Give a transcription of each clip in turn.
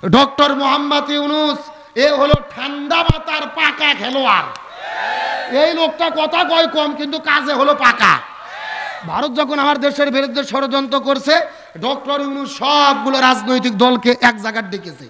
Doctor Mohammad Yunus এ হলো ঠান্ডা মাথার পাকা খেলোয়াড়। এই লোকটা কথা কয় কম, কিন্তু কাজে হলো পাকা। ভারত যখন আমার দেশের বিরুদ্ধে ষড়যন্ত্র করছে, ডক্টর ইউনূস সবগুলো রাজনৈতিক দলকে এক জায়গায় ডেকেছে।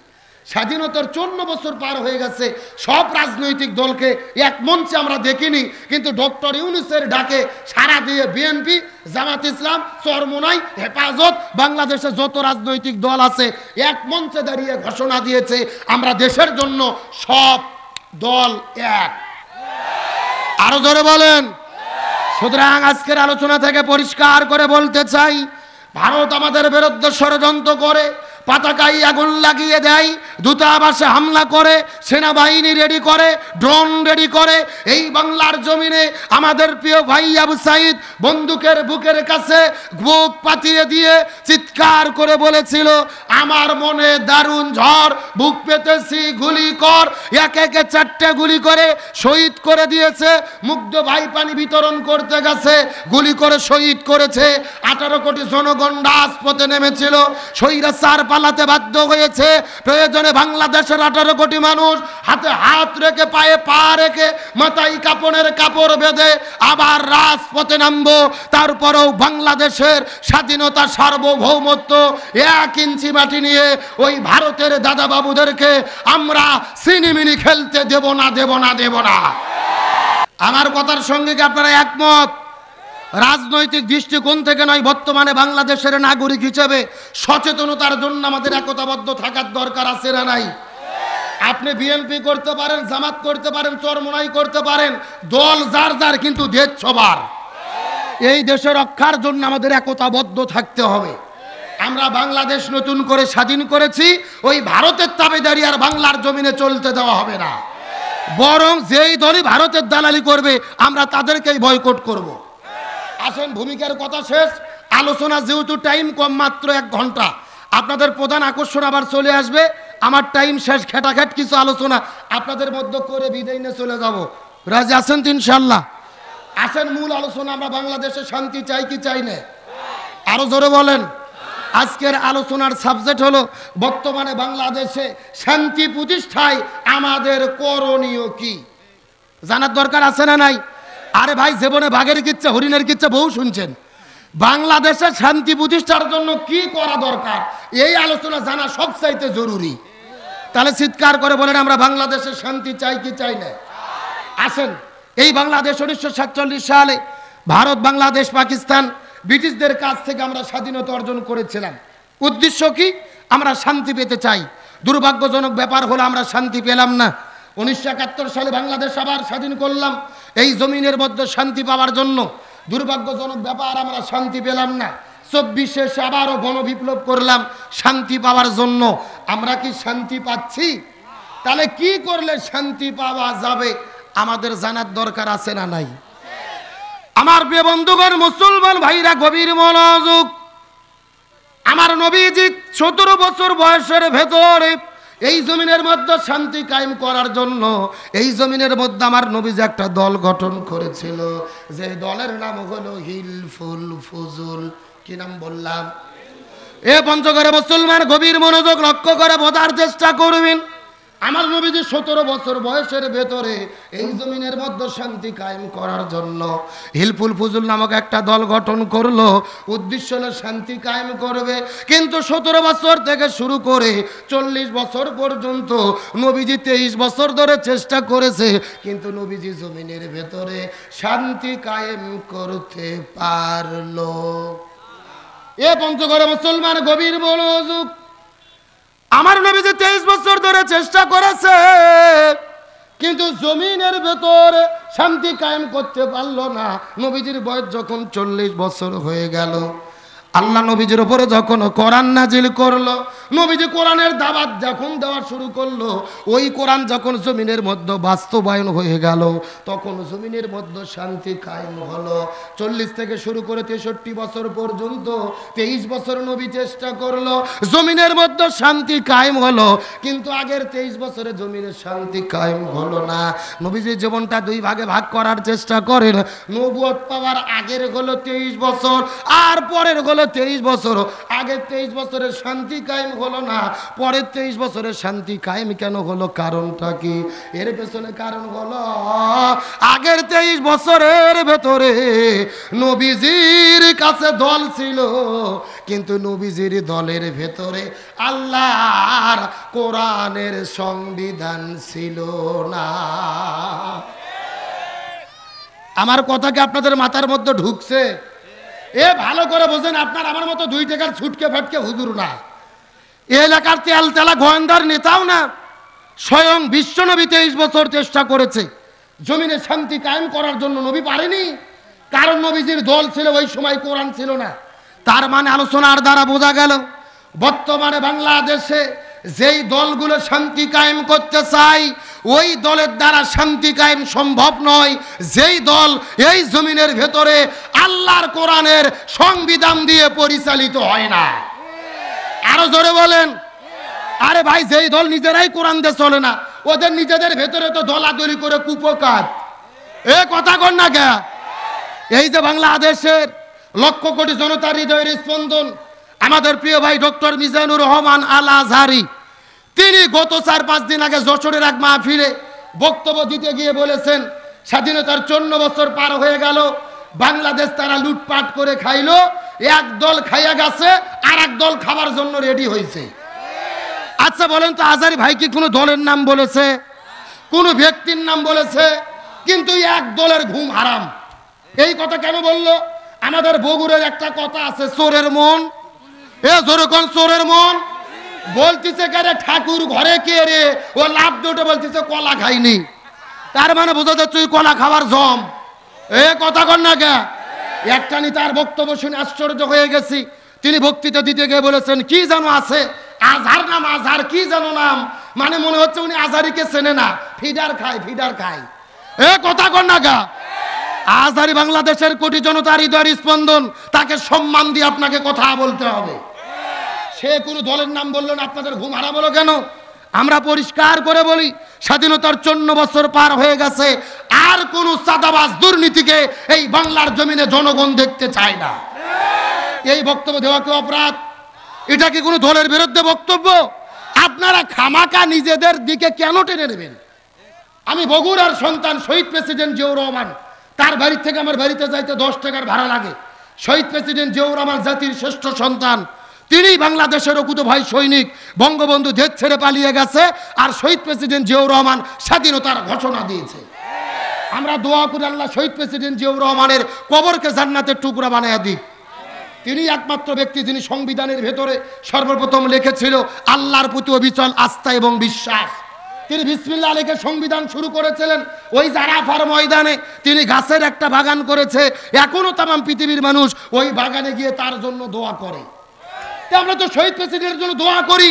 স্বাধীনতার 54 বছর পার হয়ে গেছে, সব রাজনৈতিক দলকে এক মঞ্চে আমরা দেখিনি, কিন্তু ডক্টর ইউনূসের ডাকে সারা দিয়ে বিএনপি, জামাত ইসলাম, চরমোনাই, হেফাজত, বাংলাদেশে যত রাজনৈতিক দল আছে এক মঞ্চে দাঁড়িয়ে ঘোষণা দিয়েছে আমরা দেশের জন্য সব দল এক। আরো জোরে বলেন। সুতরাং আজকের আলোচনা থেকে পরিষ্কার করে বলতে চাই, ভারত আমাদের বিরুদ্ধে ষড়যন্ত্র করে, পতাকায় আগুন লাগিয়ে দেয়, দূতাবাসে হামলা করে, সেনাবাহিনী রেডি করে, ড্রোন রেডি করে। এই বাংলার জমিনে আমাদের প্রিয় ভাই আবু সাইদ বন্দুকের বুকের কাছে বুক পাতিয়ে দিয়ে চিৎকার করে বলেছিল, আমার মনে দারুণ ঝড়, বুক পেতেছি, গুলি কর। এক একে 4টে গুলি করে শহীদ করে দিয়েছে। মুগ্ধ ভাই পানি বিতরণ করতে গেছে, গুলি করে শহীদ করেছে। 18 কোটি জনগণ রাজপথে নেমেছিল, স্বৈরাচার পালাতে বাধ্য হয়েছে। প্রয়োজনে বাংলাদেশের 18 কোটি মানুষ হাতে হাত রেখে, পায়ে পা রেখে, মাথায় কাপড়ের কাপড় বেঁধে আবার রাজপথে নামবো। তারপরেও বাংলাদেশের স্বাধীনতা, সার্বভৌমত্ব 1 ইঞ্চি মাটি নিয়ে ওই ভারতের দাদা বাবুদেরকে আমরা সিনেমিনি খেলতে দেব না, দেব না, দেব না। আমার কথার সঙ্গে কি আপনারা একমত? রাজনৈতিক দৃষ্টিকোণ থেকে নয়, বর্তমানে বাংলাদেশের নাগরিক হিসেবে সচেতনতার জন্য আমাদের একতাবদ্ধ থাকার দরকার আছে না নাই? আপনি বিএনপি করতে পারেন, জামাত করতে পারেন, চরমোনাই করতে পারেন, দল যার যার, কিন্তু দেশ সবার। এই দেশের রক্ষার জন্য আমাদের একতাবদ্ধ থাকতে হবে। আমরা বাংলাদেশ নতুন করে স্বাধীন করেছি, ওই ভারতের তাবেদারি আর বাংলার জমিনে চলতে দেওয়া হবে না। বরং যেই দলই ভারতের দালালি করবে আমরা তাদেরকেই বয়কট করব। আসেন, ভূমিকার কথা শেষ, আলোচনা যেহেতু টাইম কম, মাত্র 1 ঘন্টা, আপনাদের প্রধান আকর্ষণ আবার চলে আসবে। আমার টাইম শেষ, খেটাঘাট কিছু আলোচনা আপনাদের মধ্যে করে বিদায় নিয়ে চলে যাব। রাজি আছেন তো ইনশাল্লাহ? আসেন, মূল আলোচনা। আমরা বাংলাদেশে শান্তি চাই কি চাই না? আরো জোরে বলেন। আজকের আলোচনার সাবজেক্ট হলো বর্তমানে বাংলাদেশে শান্তি প্রতিষ্ঠায় আমাদের করণীয় কি। জানার দরকার আছে না নাই? আরে ভাই, জীবনে বাঘের কিচ্ছা, হরিণের কিচ্ছা বহু শুনছেন। বাংলাদেশে শান্তি প্রতিষ্ঠার জন্য কি করা দরকার, এই আলোচনা জানা সবচাইতে জরুরি। তাহলে চিৎকার করে বলেন, আমরা বাংলাদেশে শান্তি চাই কি চাই না? আসেন, এই বাংলাদেশ 1947 সালে ভারত, বাংলাদেশ, পাকিস্তান, ব্রিটিশদের কাছ থেকে আমরা স্বাধীনতা অর্জন করেছিলাম। উদ্দেশ্য কি? আমরা শান্তি পেতে চাই। দুর্ভাগ্যজনক ব্যাপার হলো আমরা শান্তি পেলাম না। 1971 সালে বাংলাদেশ আবার স্বাধীন করলাম এই জমিনের মধ্যে শান্তি পাওয়ার জন্য। দুর্ভাগ্যজনক ব্যাপার, আমরা শান্তি পেলাম না। 24-এ আবারও গণবিপ্লব করলাম শান্তি পাওয়ার জন্য। আমরা কি শান্তি পাচ্ছি? তাহলে কি করলে শান্তি পাওয়া যাবে আমাদের জানার দরকার আছে না নাই? আমার প্রিয় বন্ধুগণ, মুসলমান ভাইরা, গভীর মনোযোগ। আমার নবীজি 17 বছর বয়সের ভেতরে এই জমিনের মধ্যে শান্তি কায়েম করার জন্য এই জমিনের মধ্যে আমার নবীজি একটা দল গঠন করেছিল, যে দলের নাম হলো হিলফুল ফুজুল। কি নাম বললাম? এ পঞ্চগড়ে মুসলমান, গভীর মনোযোগ লক্ষ্য করে বোঝার চেষ্টা করবেন। আমার নবীজি 17 বছর বয়সের ভেতরে এই জমিনের মধ্যে শান্তি কায়েম করার জন্য হিলফুল ফুজুল নামক একটা দল গঠন করলো। উদ্দেশ্য হলো শান্তি কায়েম করবে। কিন্তু 17 বছর থেকে শুরু করে 40 বছর পর্যন্ত নবীজি 23 বছর ধরে চেষ্টা করেছে, কিন্তু নবীজি জমিনের ভেতরে শান্তি কায়েম করতে পারলো। এ পঞ্চগড়ে মুসলমান, গভীর মনোযোগ। আমার নবীজি 23 বছর ধরে চেষ্টা করেছে, কিন্তু জমিনের ভেতরে শান্তি কায়েম করতে পারলো না। নবীজির বয়স যখন 40 বছর হয়ে গেল, আল্লাহ নবীজির উপরে যখন কোরআন নাজিল করলো, নবীজি কোরআনের দাওয়াত যখন দেওয়া শুরু করলো, ওই কোরআন যখন জমিনের মধ্যে বাস্তবায়ন হয়ে গেল, তখন জমিনের মধ্যে শান্তি কায়েম হলো। 40 থেকে শুরু করে 63 বছর পর্যন্ত 23 বছর নবী চেষ্টা করলো, জমিনের মধ্যে শান্তি কায়েম হলো। কিন্তু আগের 23 বছরে জমিনের শান্তি কায়েম হলো না। নবীজির জীবনটা 2 ভাগে ভাগ করার চেষ্টা করেন। নবুয়ত পাওয়ার আগের হলো 23 বছর, আর পরের হলো হলো 23 বছর, আগের 23 বছরের শান্তি কায়েম হলো না, পরের 23 বছরের শান্তি কায়েম কেন হলো? কারণটা কি? এর পেছনে কারণ হলো আগের 23 বছরের ভেতরে নবীজির কাছে দল ছিল, কিন্তু নবীজির দলের ভেতরে আল্লাহর কোরআনের সংবিধান ছিল না। আমার কথা কি আপনাদের মাথার মধ্যে ঢুকছে? এ ভালো করে বোঝেন, আপনার আমার মতো 2 টাকার ছুটকে ফাটকে হুজুর না, এলাকার তেল তেলা গোয়েন্দার নেতাও না। স্বয়ং বিশ্বনবী 23 বছর চেষ্টা করেছে জমিনে শান্তি কায়েম করার জন্য, নবী পারেনি, কারণ নবীজির দল ছিল, ওই সময় কোরআন ছিল না। তার মানে আলোচনার দ্বারা বোঝা গেল বর্তমানে বাংলাদেশে যেই দলগুলো শান্তি কায়েম করতে চায় ওই দলের দ্বারা শান্তি কায়েম সম্ভব নয়, যেই দল এই জমিনের ভেতরে আল্লাহর কোরআনের সংবিধান দিয়ে পরিচালিত হয় না। আরো জোরে বলেন। আরে ভাই, যেই দল নিজেরাই কোরআন দিয়ে চলে না, ওদের নিজেদের ভেতরে তো দলাদলি করে কুপকাত, এ কথা কর না কে? এই যে বাংলাদেশের লক্ষ কোটি জনতার হৃদয়ের স্পন্দন আমাদের প্রিয় ভাই ডক্টর মিজানুর রহমান আল আজহারি, তিনি গত 4-5 দিন আগে যশোরের এক মাহফিলে বক্তব্য দিতে গিয়ে বলেছেন, স্বাধীনতার 54 বছর পার হয়ে গেল, বাংলাদেশ তারা লুটপাট করে খাইলো, এক দল খাইয়া গেছে আর এক দল খাবার জন্য রেডি হয়েছে। আচ্ছা বলেন তো, আজহারি ভাই কি কোনো দলের নাম বলেছে? কোনো ব্যক্তির নাম বলেছে? কিন্তু এক দলের ঘুম হারাম। এই কথা কেন বললো? আমাদের বগুড়ার একটা কথা আছে, চোরের মন, এ যেরকম চোরের মন বলতেছে কারে ঠাকুর ঘরে কে রে, ও লাভ দুটো বলতেছে কলা খাইনি, তার মানে বোঝা যাচ্ছে ওই কলা খাবার জম, এ কথা কর না কে? একটা নি তার বক্তব্য শুনে আশ্চর্য হয়ে গেছি। তিনি বক্তৃতা দিতে গিয়ে বলেছেন, কি যেন আছে আজহার নাম, আজহার কি যেন নাম, মানে মনে হচ্ছে উনি আজহারিকে চেনে না, ফিডার খায়, ফিডার খায়, এ কথা কর না কে? আজহারি বাংলাদেশের কোটি জনতার হৃদয়ের স্পন্দন, তাকে সম্মান দিয়ে আপনাকে কথা বলতে হবে। সে কোনো দলের নাম বললেন, আপনাদের ঘুম হারাম হলো কেন? আমরা পরিষ্কার করে বলি, স্বাধীনতার 54 বছর পার হয়ে গেছে, আর কোন চাঁদাবাজ দুর্নীতিকে এই বাংলার জমিনে জনগণ দেখতে চায় না। এই বক্তব্য দেওয়া কি অপরাধ? এটা কি কোনো দলের বিরুদ্ধে বক্তব্য? আপনারা খামাকা নিজেদের দিকে কেন টেনে নেবেন? আমি বগুড়ার সন্তান, শহীদ প্রেসিডেন্ট জিয়াউর রহমান, তার বাড়ি থেকে আমার বাড়িতে যাইতে 10 টাকার ভাড়া লাগে। শহীদ প্রেসিডেন্ট জিয়াউর রহমান জাতির শ্রেষ্ঠ সন্তান, তিনি বাংলাদেশের অকুত ভাই সৈনিক, বঙ্গবন্ধু দেশ ছেড়ে পালিয়ে গেছে, আর শহীদ প্রেসিডেন্ট জিয়াউর রহমান স্বাধীনতার ঘোষণা দিয়েছে। আমরা দোয়া করি আল্লাহ শহীদ প্রেসিডেন্ট জিয়াউর রহমানের কবরকে জান্নাতের টুকরা বানায়া দিক। তিনি একমাত্র ব্যক্তি যিনি সংবিধানের ভেতরে সর্বপ্রথম লিখেছিল আল্লাহর প্রতি অবিচল আস্থা এবং বিশ্বাস। তিনি বিসমিল্লাহ লিখে সংবিধান শুরু করেছিলেন। ওই জারাফার ময়দানে তিনি গাছের একটা বাগান করেছে, এখনো তামাম পৃথিবীর মানুষ ওই বাগানে গিয়ে তার জন্য দোয়া করে। আমরা তো শহীদ প্রেসিডেন্টের জন্য দোয়া করি,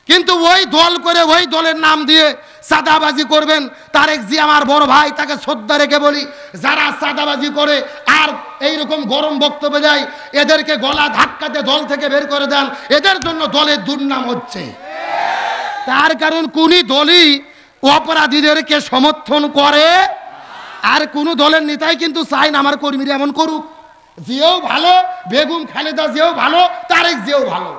কিন্তু ওই দল করে ওই দলের নাম দিয়ে চাঁদাবাজি করবেন। তারেক জি আমার বড় ভাই, তাকে শ্রদ্ধা রেখে বলি, যারা চাঁদাবাজি করে আর এইরকম গরম বক্তব্য দেয়, এদেরকে গলা ধাক্কাতে দল থেকে বের করে দেন, এদের জন্য দলের দুর্নাম হচ্ছে। তার কারণ কোনই দলই অপরাধীদেরকে সমর্থন করে, আর কোন দলের নেতাই কিন্তু চায় না আমার কর্মীরা এমন করুক। জিয়াও ভালো, বেগম খালেদা জিয়াও ভালো, তারেক জিয়াও ভালো,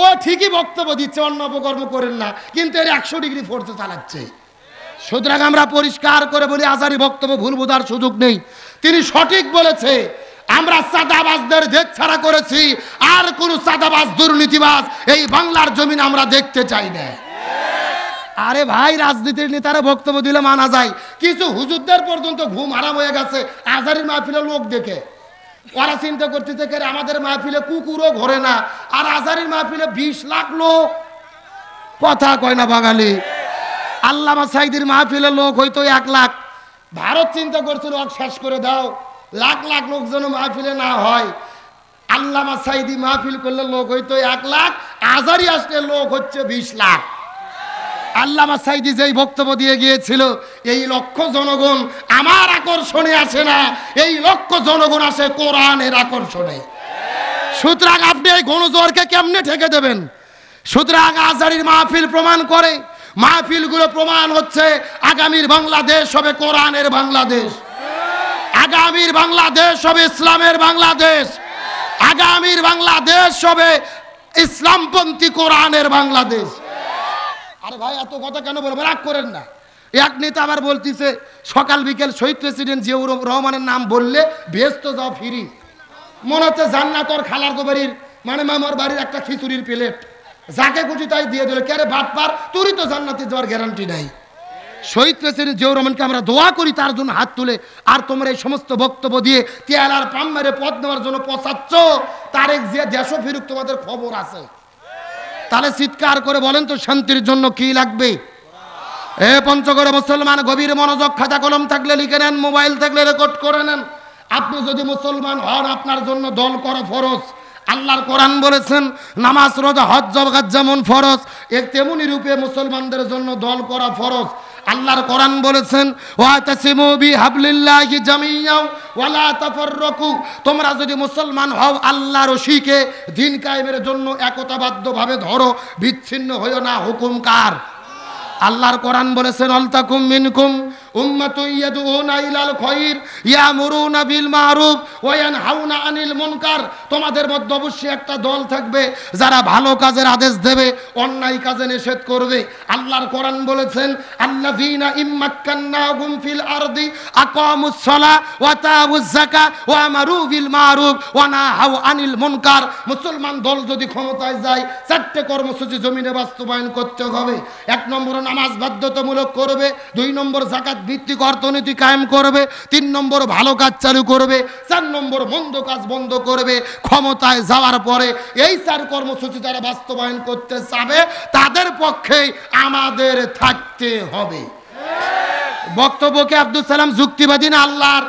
ও ঠিকই বক্তব্য দিচ্ছে, অন্য অপকর্ম করেন না, কিন্তু এর 100 ডিগ্রি ফোর্সে চালাচ্ছে। সুতরাং আমরা পরিষ্কার করে বলি, আজহারি বক্তব্য ভুল বোঝার সুযোগ নেই, তিনি সঠিক বলেছে। আমরা চাঁদাবাজদের দেশ ছাড়া করেছি, আর কোন চাঁদাবাজ দুর্নীতিবাজ এই বাংলার জমিন আমরা দেখতে চাই না। আরে ভাই, রাজনীতির নেতারা বক্তব্য দিলে মানা যায়, কিছু হুজুরদের পর্যন্ত ঘুম হারাম হয়ে গেছে আজহারির মাহফিলে লোক দেখে। ওরা চিন্তা করতেছে কে আমাদের মাহফিলে কুকুরও ঘরে না, আর আজহারির মাহফিলে 20 লাখ লোক, কথা কয় না বাঙালি। আল্লামা সাইদির মাহফিলে লোক হয়তো 1 লাখ। ভারত চিন্তা করছিল শেষ করে দাও, লাখ লাখ লোক যেন মাহফিলে না হয়। আল্লামা সাইদি মাহফিল করলে লোক হয়তো 1 লাখ, আজহারি আসলে লোক হচ্ছে 20 লাখ। আল্লামা সাইদি যেই বক্তব্য দিয়ে গিয়েছিল, এই লক্ষ জনগণ আমার আকর্ষণে আসে না, এই লক্ষ জনগণ আসে কোরআনের আকর্ষণে। সুতরাং আপনি এই গণজোয়ারকে কেমনে ঠেকে দেবেন? সুতরাং আজহারির মাহফিল প্রমাণ করে, মাহফিলগুলো প্রমাণ হচ্ছে আগামীর বাংলাদেশ হবে কোরআনের বাংলাদেশ, আগামীর বাংলাদেশ হবে ইসলামের বাংলাদেশ, আগামীর বাংলাদেশ হবে ইসলামপন্থী কোরআনের বাংলাদেশ। আরে ভাই এত কথা কেন বলবো, রাগ করেন না। এক নেতা আবার বলতেছে সকাল বিকেল শহীদ প্রেসিডেন্ট জিয়াউর রহমানের নাম বললে বেহেশতে যাও ফিরি। মনে হচ্ছে জান্নাত ওর খালার বাড়ির মানে মামার বাড়ির একটা খিচুড়ির প্লেট, যাকে খুশি তাই দিয়ে দিল। কে রে বাটপার, তোরই তো জান্নাতে যাওয়ার গ্যারান্টি নাই। শহীদ প্রেসিডেন্ট জিয়াউর রহমানকে আমরা দোয়া করি তার জন্য হাত তুলে, আর তোমরা এই সমস্ত বক্তব্য দিয়ে তেল আর পাম মেরে পথ নেওয়ার জন্য পচাচ্ছ। তারেক জিয়া দেশও ফিরুক, তোমাদের খবর আছে। তাহলে চিৎকার করে বলেন তো শান্তির জন্য কি লাগবে? এ পঞ্চগড়ে মুসলমান গভীর মনোযোগ, খাতা কলম থাকলে লিখে নেন, মোবাইল থাকলে রেকর্ড করে নেন। আপনি যদি মুসলমান হন আপনার জন্য দল করা ফরজ। আল্লাহর কোরআন বলেছেন নামাজ রোজা হজ যাকাত যেমন ফরজ, এক তেমনি রূপে মুসলমানদের জন্য দল করা ফরজ। আল্লাহর কোরআন বলেছেন ওয়াতাসিমু বিহাবলিল্লাহি জামিআ ওয়ালা তাফাররাকু, তোমরা যদি মুসলমান হও আল্লাহর রশিকে দ্বীন কায়েমের জন্য একতাবদ্ধভাবে ধরো, বিচ্ছিন্ন হইও না। হুকুম কার? আল্লাহর কোরআন বলেছেন আলতাকুম মিনকুম উম্মাতুন ইয়াদউনা ইলাল খায়র ইয়ামুরুনা বিল মারুফ ওয়া ইয়ানহাউনা আনিল মুনকার, তোমাদের মধ্যে অবশ্যই একটা দল থাকবে যারা ভালো কাজের আদেশ দেবে, অন্যায় কাজে নিষেধ করবে। আল্লাহর কোরআন বলেছেন আল্লাযীনা ইম্মাক্কান্নাহুম ফিল আরদি আকামুস সালাহ ওয়া আতাউয যাকাত ওয়া আমারু বিল মারুফ ওয়া নাহাউ আনিল মুনকার। মুসলমান দল যদি ক্ষমতায় যায় চারটি কর্মসূচি জমিনে বাস্তবায়ন করতে হবে। এক নম্বর নামাজ বাধ্যতামূলক করবে, দুই নম্বর যাকাত ভিত্তিক অর্থনীতি কায়েম করবে, তিন নম্বর ভালো কাজ চালু করবে, চার নম্বর মন্দ কাজ বন্ধ করবে। ক্ষমতায় যাওয়ার পরে এই চার কর্মসূচি যারা বাস্তবায়ন করতে চাবে তাদের পক্ষে আমাদের থাকতে হবে। বক্তব্যকে আব্দুল সালাম যুক্তিবাদী না আল্লাহর?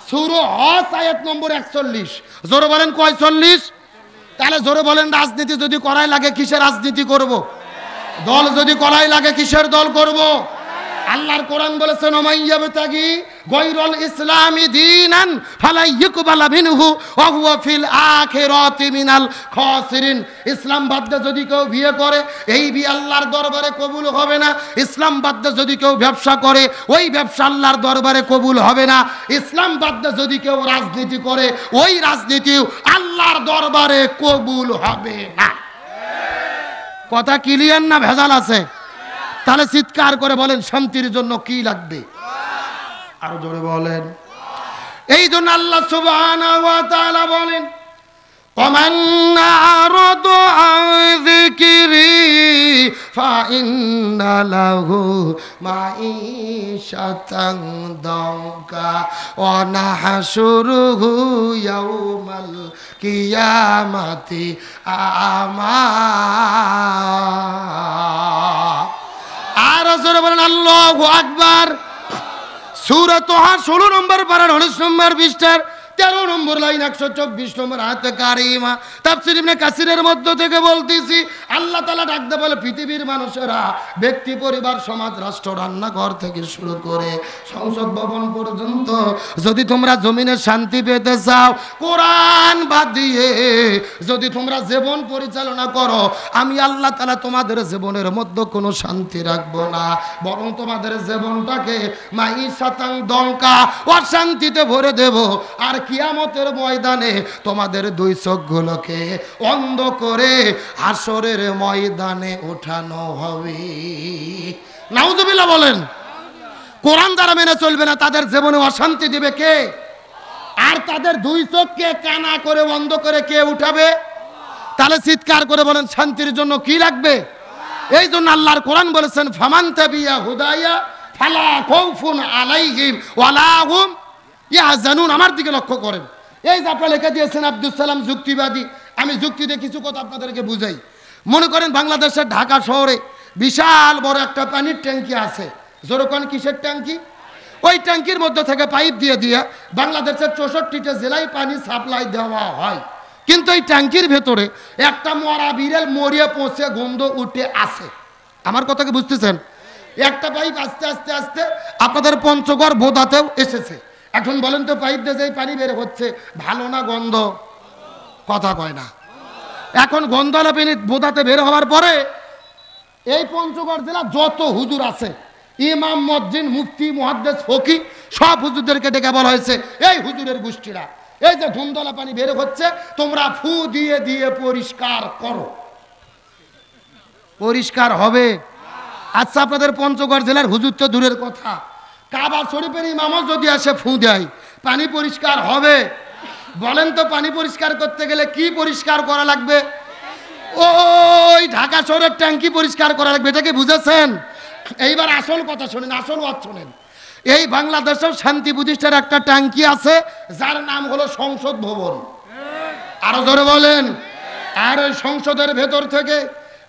সূরা হজ আয়াত নম্বর 41। জোরে বলেন কয় 40? তাহলে জোরে বলেন রাজনীতি যদি করাই লাগে কিসের রাজনীতি করব? দল যদি করাই লাগে কিসের দল করব? আল্লাহর কোরআন বলেছেন ওমাইয়াবতাগি গায়রুল ইসলামি দীনান ফালা ইউকবালা মিনহু ওয়া হুয়া ফিল আখিরাতি মিনাল খাসিরিন। ইসলাম বাদ দিয়ে যদি কেউ বিয়ে করে এই বিয়ে আল্লাহর দরবারে কবুল হবে না। ইসলাম বাদ দিয়ে যদি কেউ ব্যবসা করে ওই ব্যবসা আল্লাহর দরবারে কবুল হবে না। ইসলাম বাদ দিয়ে যদি কেউ রাজনীতি করে ওই রাজনীতিও আল্লাহর দরবারে কবুল হবে না। কথা ক্লিয়ার না ভেজাল আছে? তাহলে চিৎকার করে বলেন শান্তির জন্য কি লাগবে? আরো জোরে বলেন। এই জন্য আল্লাহ সুবহানাহু ওয়া তাআলা বলেন ওমান আরাদু আন যিকরি ফাইন্না লাহু মাঈশাতান দাওকা ওয়া নাহশুরুহু ইয়াউমাল কিয়ামাতি আমা। আর জোরে বলেন আল্লাহু আকবার। সূরা তাহা 16 নম্বর পারা 19 নম্বর পৃষ্ঠার 13 নম্বর লাইন 124 নম্বর আয়াতে কারিমা। তাফসীর ইবনে কাসিরের মধ্য থেকে বলতেছি আল্লাহ তাআলা ডাকতে বলে পৃথিবীর মানুষেরা, ব্যক্তি পরিবার সমাজ রাষ্ট্র রান্নাঘর থেকে শুরু করে সংসদ ভবন পর্যন্ত যদি তোমরা জমিনে শান্তি পেতে চাও, কোরআন বাদ দিয়ে যদি তোমরা জীবন পরিচালনা করো, আমি আল্লাহ তাআলা তোমাদের জীবনের মধ্যে কোনো শান্তি রাখবো না, বরং তোমাদের জীবনটাকে মাঈশাতান দঙ্কা অশান্তিতে ভরে দেব। আর কিয়ামতের ময়দানে তোমাদের দুই চোখগুলোকে অন্ধ করে হাসরের ময়দানে ওঠানো হবে। নাউজুবিল্লাহ বলেন। কোরআন যারা মেনে চলবে না তাদের জীবনে অশান্তি দিবে কে? আর তাদের দুই চোখকে কানা করে অন্ধ করে কে উঠাবে? তাহলে চিৎকার করে বলেন শান্তির জন্য কি লাগবে? এই জন্য আল্লাহর কোরআন বলেছেন ফামান তাবিয়া হুদায়া ফালা খাউফুন আলাইহিম ওয়ালা হুম ইয়াহজানুন। আমার দিকে লক্ষ্য করেন। এই যে আপনারা লিখে দিয়েছেন আব্দুল সালাম যুক্তিবাদী। আমি যুক্তি দিয়ে কিছু কথা আপনাদেরকে বুঝাই। মনে করেন বাংলাদেশের ঢাকা শহরে বিশাল বড় একটা পানির ট্যাঙ্কি আছে। জোরকন কিসের ট্যাঙ্কি? ওই ট্যাঙ্কির মধ্যে থেকে পাইপ দিয়ে দিয়ে বাংলাদেশের 64টা জেলায় পানি সাপ্লাই দেওয়া হয়। কিন্তু এই ট্যাঙ্কির ভেতরে একটা মরা বিড়াল মরিয়ে পচে গন্ধ উঠে আসে। আমার কথা কি বুঝতেছেন? একটা পাইপ আস্তে আস্তে আস্তে আপনাদের পঞ্চগড় বোদাতেও এসেছে। এখন বলেন তো পাইপ দিয়ে যে পানি বের হচ্ছে ভালো না গন্ধ? কথা কয় না। এখন গন্ধলা পানি বোদাতে বের হওয়ার পরে এই পঞ্চগড় জেলা যত হুজুর আছে, ইমাম, মুয়াজ্জিন, মুফতি, মুহাদ্দিস, ফকি, সব হুজুরদেরকে ডেকে বলা হয়েছে এই হুজুরের গোষ্ঠীরা এই যে ধুন্দলা পানি বের হচ্ছে, তোমরা ফু দিয়ে দিয়ে পরিষ্কার করো, পরিষ্কার হবে। আচ্ছা, আপনাদের পঞ্চগড় জেলার হুজুর তো দূরের কথা, কাবা শরীফের ইমামও যদি আসে ফু দেয়, পানি পরিষ্কার হবে? বলেন তো, পানি পরিষ্কার করতে গেলে কি পরিষ্কার করা লাগবে? ওই ঢাকা শহরের ট্যাঙ্কি পরিষ্কার করা লাগবে, এটাকে বুঝেছেন? এইবার আসল কথা শোনেন, আসল ওয়াজ শোনেন। এই বাংলাদেশেও শান্তি প্রতিষ্ঠার একটা ট্যাঙ্কি আছে, যার নাম হলো সংসদ ভবন। আরো জোরে বলেন। আর ওই সংসদের ভেতর থেকে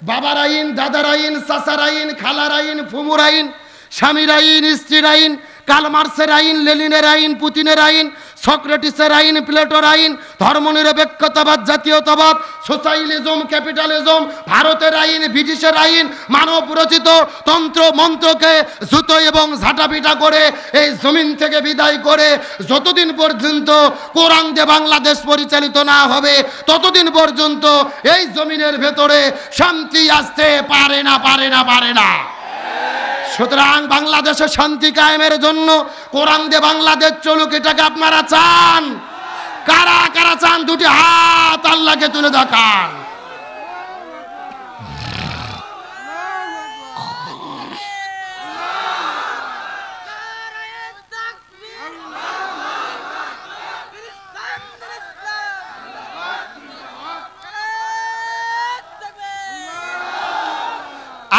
বাবার আইন, দাদার আইন, চাচার আইন, খালার আইন, ফুমুর আইন, স্বামীর আইন, স্ত্রীর আইন, কার্ল মার্ক্সের আইন, লেনিনের আইন, পুতিনের আইন, সক্রেটিসের আইন, প্লেটোর আইন, ধর্মনিরপেক্ষতাবাদ, জাতীয়তাবাদ, সোশ্যালিজম, ক্যাপিটালিজম, ভারতের আইন, ব্রিটিশের আইন, মানব রচিত তন্ত্র মন্ত্রকে জুতো এবং ঝাঁটাপিটা করে এই জমিন থেকে বিদায় করে যতদিন পর্যন্ত কোরআন দিয়ে বাংলাদেশ পরিচালিত না হবে, ততদিন পর্যন্ত এই জমিনের ভেতরে শান্তি আসতে পারে না, পারে না, পারে না। সুতরাং বাংলাদেশে শান্তি কায়েমের জন্য কোরআন দিয়ে বাংলাদেশ চলুক, এটাকে আপনারা চান? কারা কারা চান? দুটি হাত আল্লাহকে তুলে দেখান।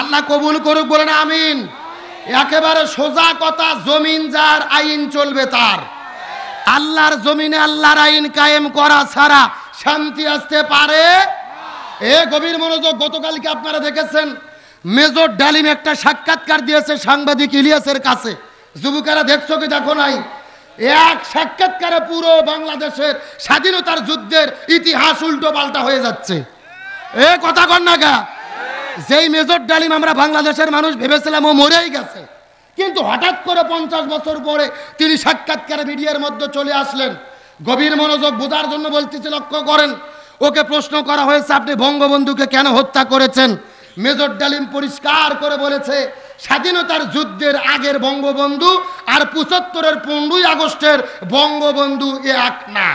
আল্লাহ কবুল করুক, বলেন আমিন। একেবারে সোজা কথা, জমিন যার আইন চলবে তার। আল্লাহর জমিনে আল্লাহর আইন কায়েম করা ছাড়া শান্তি আসতে পারে? এ গভীর মনোযোগ। গতকালকে আপনারা দেখেছেন মেজর ডালিম একটা সাক্ষাৎকার দিয়েছে সাংবাদিক ইলিয়াসের কাছে। যুবকেরা দেখছো কি দেখো নাই? এক সাক্ষাৎকারে পুরো বাংলাদেশের স্বাধীনতার যুদ্ধের ইতিহাস উল্টো পাল্টা হয়ে যাচ্ছে। এ কথা কন না গা। যেই মেজর ডালিম আমরা বাংলাদেশের মানুষ ভেবেছিলাম ও মরেই গেছে, কিন্তু হঠাৎ করে 50 বছর পরে তিনি সাক্ষাৎকারে মিডিয়ার মধ্যে চলে আসলেন। গভীর মনোযোগ বোঝার জন্য বলতেছি, লক্ষ্য করেন। ওকে প্রশ্ন করা হয়েছে, আপনি বঙ্গবন্ধুকে কেন হত্যা করেছেন? মেজর ডালিম পরিষ্কার করে বলেছে, স্বাধীনতার যুদ্ধের আগের বঙ্গবন্ধু আর 75-এর 15ই আগস্টের বঙ্গবন্ধু এক না।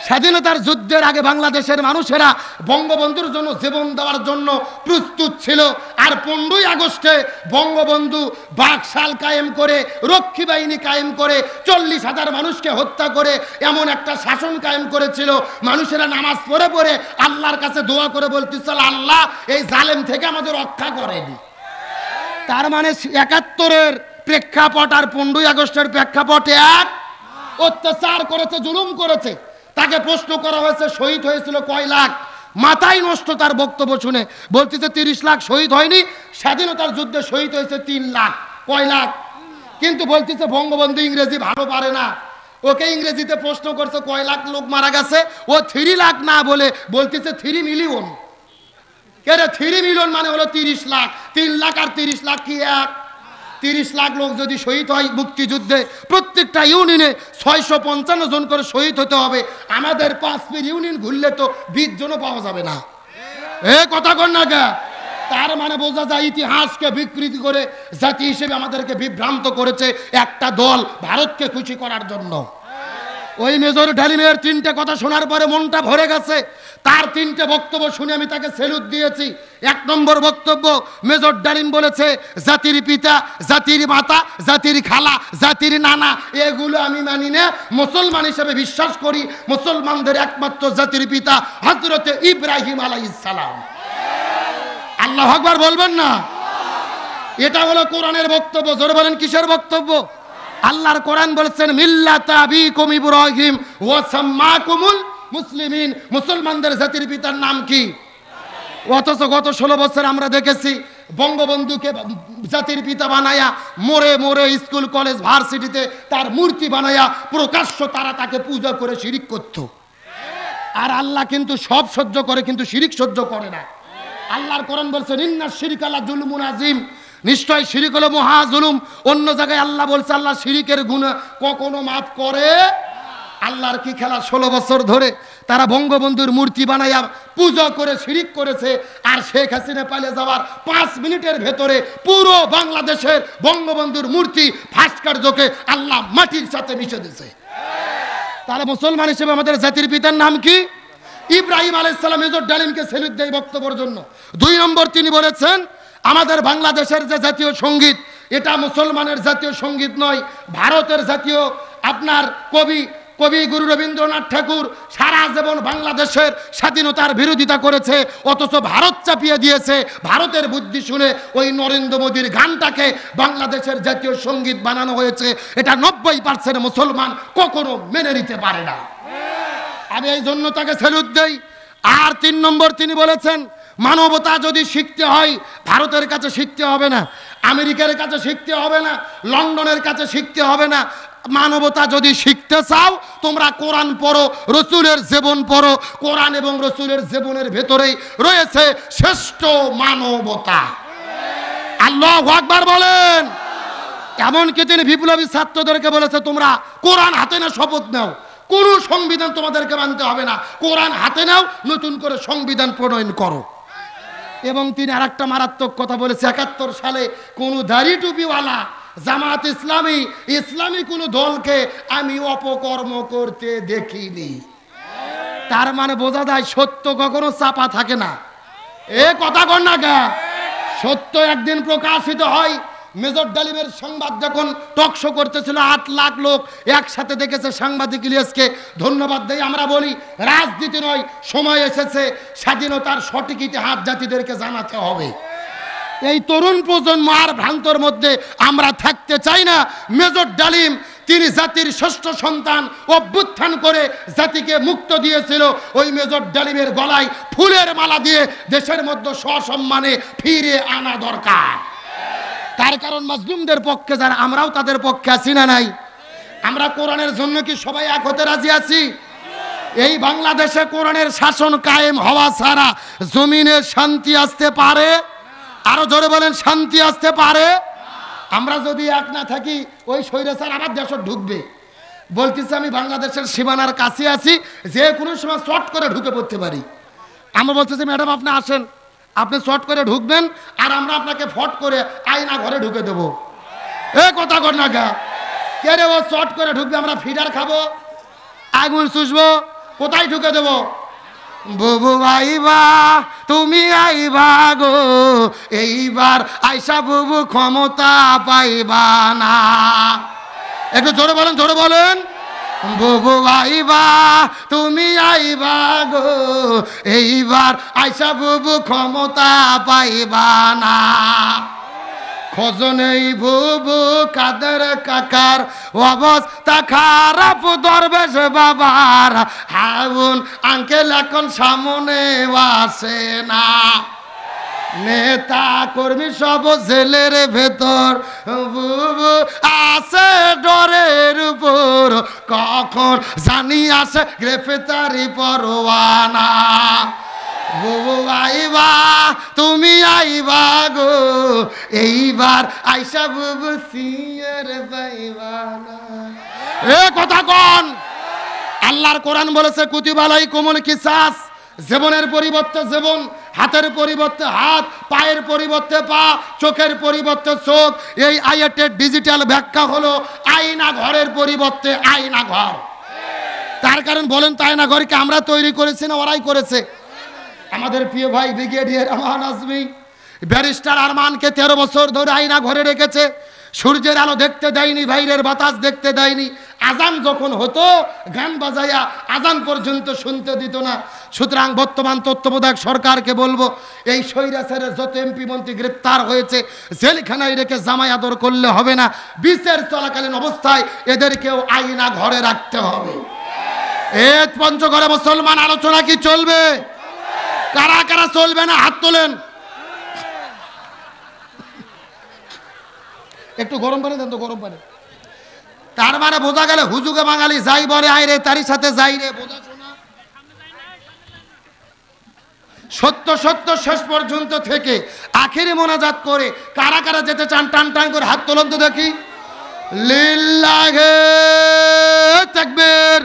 স্বাধীনতার যুদ্ধের আগে বাংলাদেশের মানুষেরা বঙ্গবন্ধুর জন্য জীবন দেওয়ার জন্য প্রস্তুত ছিল, আর 15ই আগস্টে বঙ্গবন্ধু বাকশাল কায়েম করে, রক্ষী বাহিনী কায়েম করে, 40,000 মানুষকে হত্যা করে এমন একটা শাসন কায়েম করেছিল। মানুষেরা নামাজ পড়ে পড়ে আল্লাহর কাছে দোয়া করে বলতেছিল, আল্লাহ এই জালেম থেকে আমাদের রক্ষা করেন। তার মানে 71-এর প্রেক্ষাপট আর 15ই আগস্টের প্রেক্ষাপট এক। অত্যাচার করেছে, জুলুম করেছে। তাকে প্রশ্ন করা হয়েছে শহীদ হয়েছিল কয় লাখ? মাথায় নষ্ট তার বক্তব্য শুনে। বলতেছে 30 লাখ শহীদ হয়নি, স্বাধীনতার যুদ্ধে শহীদ হয়েছে 3 লাখ। কয় লাখ? কিন্তু বলতেছে বঙ্গবন্ধু ইংরেজি ভালো পারে না। ওকে ইংরেজিতে প্রশ্ন করছে কয় লাখ লোক মারা গেছে, ও 3 লাখ না বলে বলতেছে 3 মিলিয়ন। কেন 3 মিলিয়ন মানে হলো 30 লাখ। 3 লাখ আর 30 লাখ কি এক? 30 লাখ লোক যদি শহীদ হয় মুক্তিযুদ্ধে, প্রত্যেকটা ইউনিয়নে 655 জন করে শহীদ হতে হবে। আমাদের 5 ইউনিয়ন ঘুরলে তো 20 জনও পাওয়া যাবে না। এ কথা কন না গা। তার মানে বোঝা যায় ইতিহাসকে বিকৃতি করে জাতি হিসেবে আমাদেরকে বিভ্রান্ত করেছে একটা দল ভারতকে খুশি করার জন্য। ওই মেজর ডালিমের 3টে কথা শোনার পরে মনটা ভরে গেছে। তার 3টে বক্তব্য শুনে আমি তাকে স্যালুট দিয়েছি। 1 নম্বর বক্তব্য, মেজর ডালিম বলেছে জাতির পিতা, জাতির মাতা, জাতির খালা, জাতির নানা এগুলো আমি মানি না। মুসলমান হিসেবে বিশ্বাস করি মুসলমানদের একমাত্র জাতির পিতা হযরতে ইব্রাহিম আলাইহিস সালাম। আল্লাহু আকবার বলবেন না? এটা হলো কোরআনের বক্তব্য। জোরে বলেন কিসের বক্তব্য? আল্লাহর কোরআন বলেছেন মিল্লাতা আবিকুম ইব্রাহিম ওয়া সাম্মাকুমুল মুসলিমিন। মুসলমানদের জাতির পিতার নাম কি? অথচ গত 16 বছর আমরা দেখেছি বঙ্গবন্ধুকে জাতির পিতা বানায়া মোড়ে মোড়ে স্কুল কলেজ ভার্সিটিতে তার মূর্তি বানায়া প্রকাশ্য তারা তাকে পূজা করে শিরিক করত। আর আল্লাহ কিন্তু সব সহ্য করে, কিন্তু শিরিক সহ্য করে না। আল্লাহর কোরআন বলছে ইন্নাশ শিরকা লাযুলমুন আযীম, নিশ্চয় শিরিক হলো মহা জুলুম। অন্য জায়গায় আল্লাহ বলছে আল্লাহ শিরিকের গুনাহ কখনো মাফ করে। আল্লাহর কি খেলা? 16 বছর ধরে তারা বঙ্গবন্ধুর মূর্তি বানাইয়া পূজা করে শিরিক করেছে। আর শেখ হাসিনা পালিয়ে যাওয়ার 5 মিনিটের ভেতরে পুরো বাংলাদেশের বঙ্গবন্ধুর মূর্তি ভাস্কর্যকে আল্লাহ মাটির সাথে মিশে দিয়েছে। তাহলে মুসলমান হিসেবে আমাদের জাতির পিতার নাম কি? ইব্রাহিম আলাইহিস সালাম। মেজর ডালিমকে সেলুট দেয় বক্তব্যের জন্য। 2 নম্বর তিনি বলেছেন আমাদের বাংলাদেশের যে জাতীয় সঙ্গীত এটা মুসলমানের জাতীয় সঙ্গীত নয়, ভারতের জাতীয়। আপনার কবি গুরু রবীন্দ্রনাথ ঠাকুর সারা জীবন বাংলাদেশের স্বাধীনতার বিরোধিতা করেছে, অথচ ভারত চাপিয়ে দিয়েছে। ভারতের বুদ্ধি শুনে ওই নরেন্দ্র মোদীর গানটাকে বাংলাদেশের জাতীয় সঙ্গীত বানানো হয়েছে। এটা 90% মুসলমান কখনো মেনে নিতে পারে না। আমি এই জন্য তাকে স্যালুট দেই। আর 3 নম্বর তিনি বলেছেন মানবতা যদি শিখতে হয় ভারতের কাছে শিখতে হবে না, আমেরিকার কাছে শিখতে হবে না, লন্ডনের কাছে শিখতে হবে না। মানবতা যদি শিখতে চাও তোমরা কোরআন পড়ো, রসুলের জীবন পড়ো। কোরআন এবং রসুলের জীবনের ভেতরেই রয়েছে শ্রেষ্ঠ মানবতা। আল্লাহু আকবার বলেন। এমনকি তিনি বিপ্লবী ছাত্রদেরকে বলেছে তোমরা কোরআন হাতে না শপথ নাও, কোনো সংবিধান তোমাদেরকে মানতে হবে না, কোরআন হাতে নাও, নতুন করে সংবিধান প্রণয়ন করো। এবং তিনি আরেকটা মারাত্মক কথা বলেছে 71 সালে কোন দাড়ি টুপিওয়ালা জামাত ইসলামী কোন দলকে আমি অপকর্ম করতে দেখিনি। তার মানে বোঝা যায় সত্য কখনো চাপা থাকে না। এ কথা কর না গা, সত্য একদিন প্রকাশিত হয়। মেজর ডালিমের সংবাদ যখন টকশো করতেছিল 8 লাখ লোক একসাথে দেখেছে। সাংবাদিক ইলিয়াসকে ধন্যবাদ দেই। আমরা বলি রাজনীতি নয়, সময় এসেছে স্বাধীনতার সঠিক ইতিহাস জাতিদেরকে জানাতে হবে। এই তরুণ প্রজন্ম আর ভ্রান্তর মধ্যে আমরা থাকতে চাই না। মেজর ডালিম তিনি জাতির ষষ্ঠ সন্তান, অভ্যুত্থান করে জাতিকে মুক্ত দিয়েছিল। ওই মেজর ডালিমের গলায় ফুলের মালা দিয়ে দেশের মধ্যে সসম্মানে ফিরে আনা দরকার। তার কারণ মাজলুমদের পক্ষে যারা, আমরাও তাদের পক্ষে আছি না নাই? আমরা কোরআনের জন্য কি সবাই এক হতে রাজি আছি? এই বাংলাদেশে কোরআনের শাসন কায়েম হওয়া ছাড়া জমিনে শান্তি আসতে পারে? আরো জোরে বলেন, শান্তি আসতে পারে? আমরা যদি এক না থাকি ওই স্বৈরাচার আবার দেশে ঢুকবে। বলতেছি আমি বাংলাদেশের সীমানার কাছে আছি, যে কোনো সময় শর্ট করে ঢুকে পড়তে পারি। আমরা বলতেছি ম্যাডাম আপনি আসেন, আপনি শর্ট করে ঢুকবেন আর আমরা আপনাকে ফট করে আয়না ঘরে ঢুকে দেবো। এ কথা কর না গা, কে রে ও শর্ট করে ঢুকবে, আমরা ফিডার খাবো, আগুন চুষবো, কোথায় ঢুকে দেবো? বুবু আইবা তুমি আইবা গো, এইবার আইসা বুবু ক্ষমতা পাইবা না। একটু জোরে বলেন, জোরে বলেন। বুবু আইবা তুমি আইবা গো, এইবার আইসা বুবু ক্ষমতা পাইবা না। খোঁজনেই বুবু কাদের কাকার অবস্থা খারাপ, দরবেশ বাবার হাউন আঙ্কেল এখন সামনে আসে না। নেতা কর্মী সব জেলের ভেতর, বুবু আছে ডরের উপর, কখন জানি আসে গ্রেফতারি পরোয়ানা। বুবু আইবা তুমি আইবা গো, এইবার আইসা বুবু সিয়ের পাইবা না। এ কথা কোন? আল্লাহর কোরআন বলেছে কুতিবা আলাইকুমুল কিসাস, জীবনের পরিবর্তে জীবন, হাতের পরিবর্তে হাত, পায়ের পরিবর্তে পা, চোখের পরিবর্তে চোখ। এই আয়াতের ডিজিটাল ব্যাখ্যা হলো আয়না ঘরের পরিবর্তে আয়না ঘর। তার কারণ বলেন তো আয়না ঘরকে আমরা তৈরি করেছি না ওরাই করেছে? আমাদের প্রিয় ভাই ব্রিগেডিয়ার আমান আজমি ব্যারিস্টার আরমানকে 13 বছর ধরে আয়না ঘরে রেখেছে। সূর্যের আলো দেখতে দেয়নি, বাইরের বাতাস দেখতে দেয়নি। আজান যখন হতো গান বাজাইয়া আজান পর্যন্ত শুনতে দিত না। সুতরাং বর্তমান তত্ত্বাবধায়ক সরকারকে বলবো এই স্বৈরাচারের যত এমপি মন্ত্রী গ্রেপ্তার হয়েছে জেলখানায় রেখে জামাই আদর করলে হবে না, বিচার চলাকালীন অবস্থায় এদেরকেও আয়না ঘরে রাখতে হবে। এ পঞ্চগড়ে মুসলমান আলোচনা কি চলবে? কারা কারা চলবে না হাত তোলেন। একটু গরম পানি দেন তো, গরম পানি। তার মানে বোঝা গেল হুজুগে বাঙালি যাই বলে আয় রে তারই সাথে যাই রে। বোঝা শোনা সত্য সত্য শেষ পর্যন্ত থেকে আখেরি মোনাজাত করে কারা কারা যেতে চান টান টান করে হাত তোলেন তো দেখি। লিল্লাহে তাকবীর।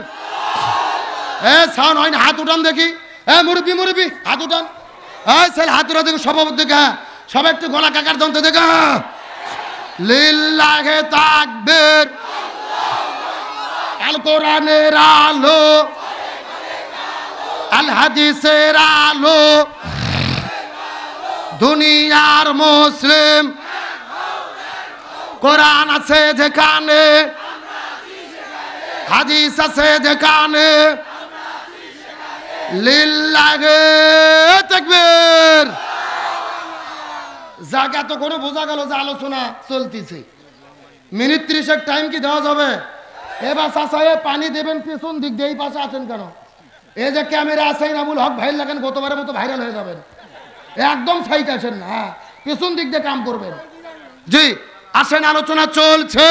এ সাউন্ড হয় না, হাত উঠান দেখি। এ মুরব্বি মুরব্বি হাত উঠান। এই ছেলে হাত উঠা দেখো, সভাপতি দেখা সবাই একটু গলা কাকার দন্ত দেখা। লিল্লাহে তাকবীর। আল কোরআনের আলো, আল হাদিসের আলো, দুনিয়ার মুসলিম, কোরআন আছে যেখানে, হাদিস আছে যেখানে, লিল্লাহে তাকবীর। জায়গা তো করে বোঝা গেল যে আলোচনা চলতেছে। মিনিট 30 টাইম কি দেওয়া যাবে? এবার চাষায় পানি দেবেন পেছন দিক দিয়ে, এই পাশে আছেন কেন? এই যে ক্যামেরা আছে নামুল হক ভাইয়ের লাগেন, গতবারের মতো ভাইরাল হয়ে যাবেন। একদম সাইড আসেন না, হ্যাঁ পেছন দিক দিয়ে কাম করবেন। জি আসেন, আলোচনা চলছে,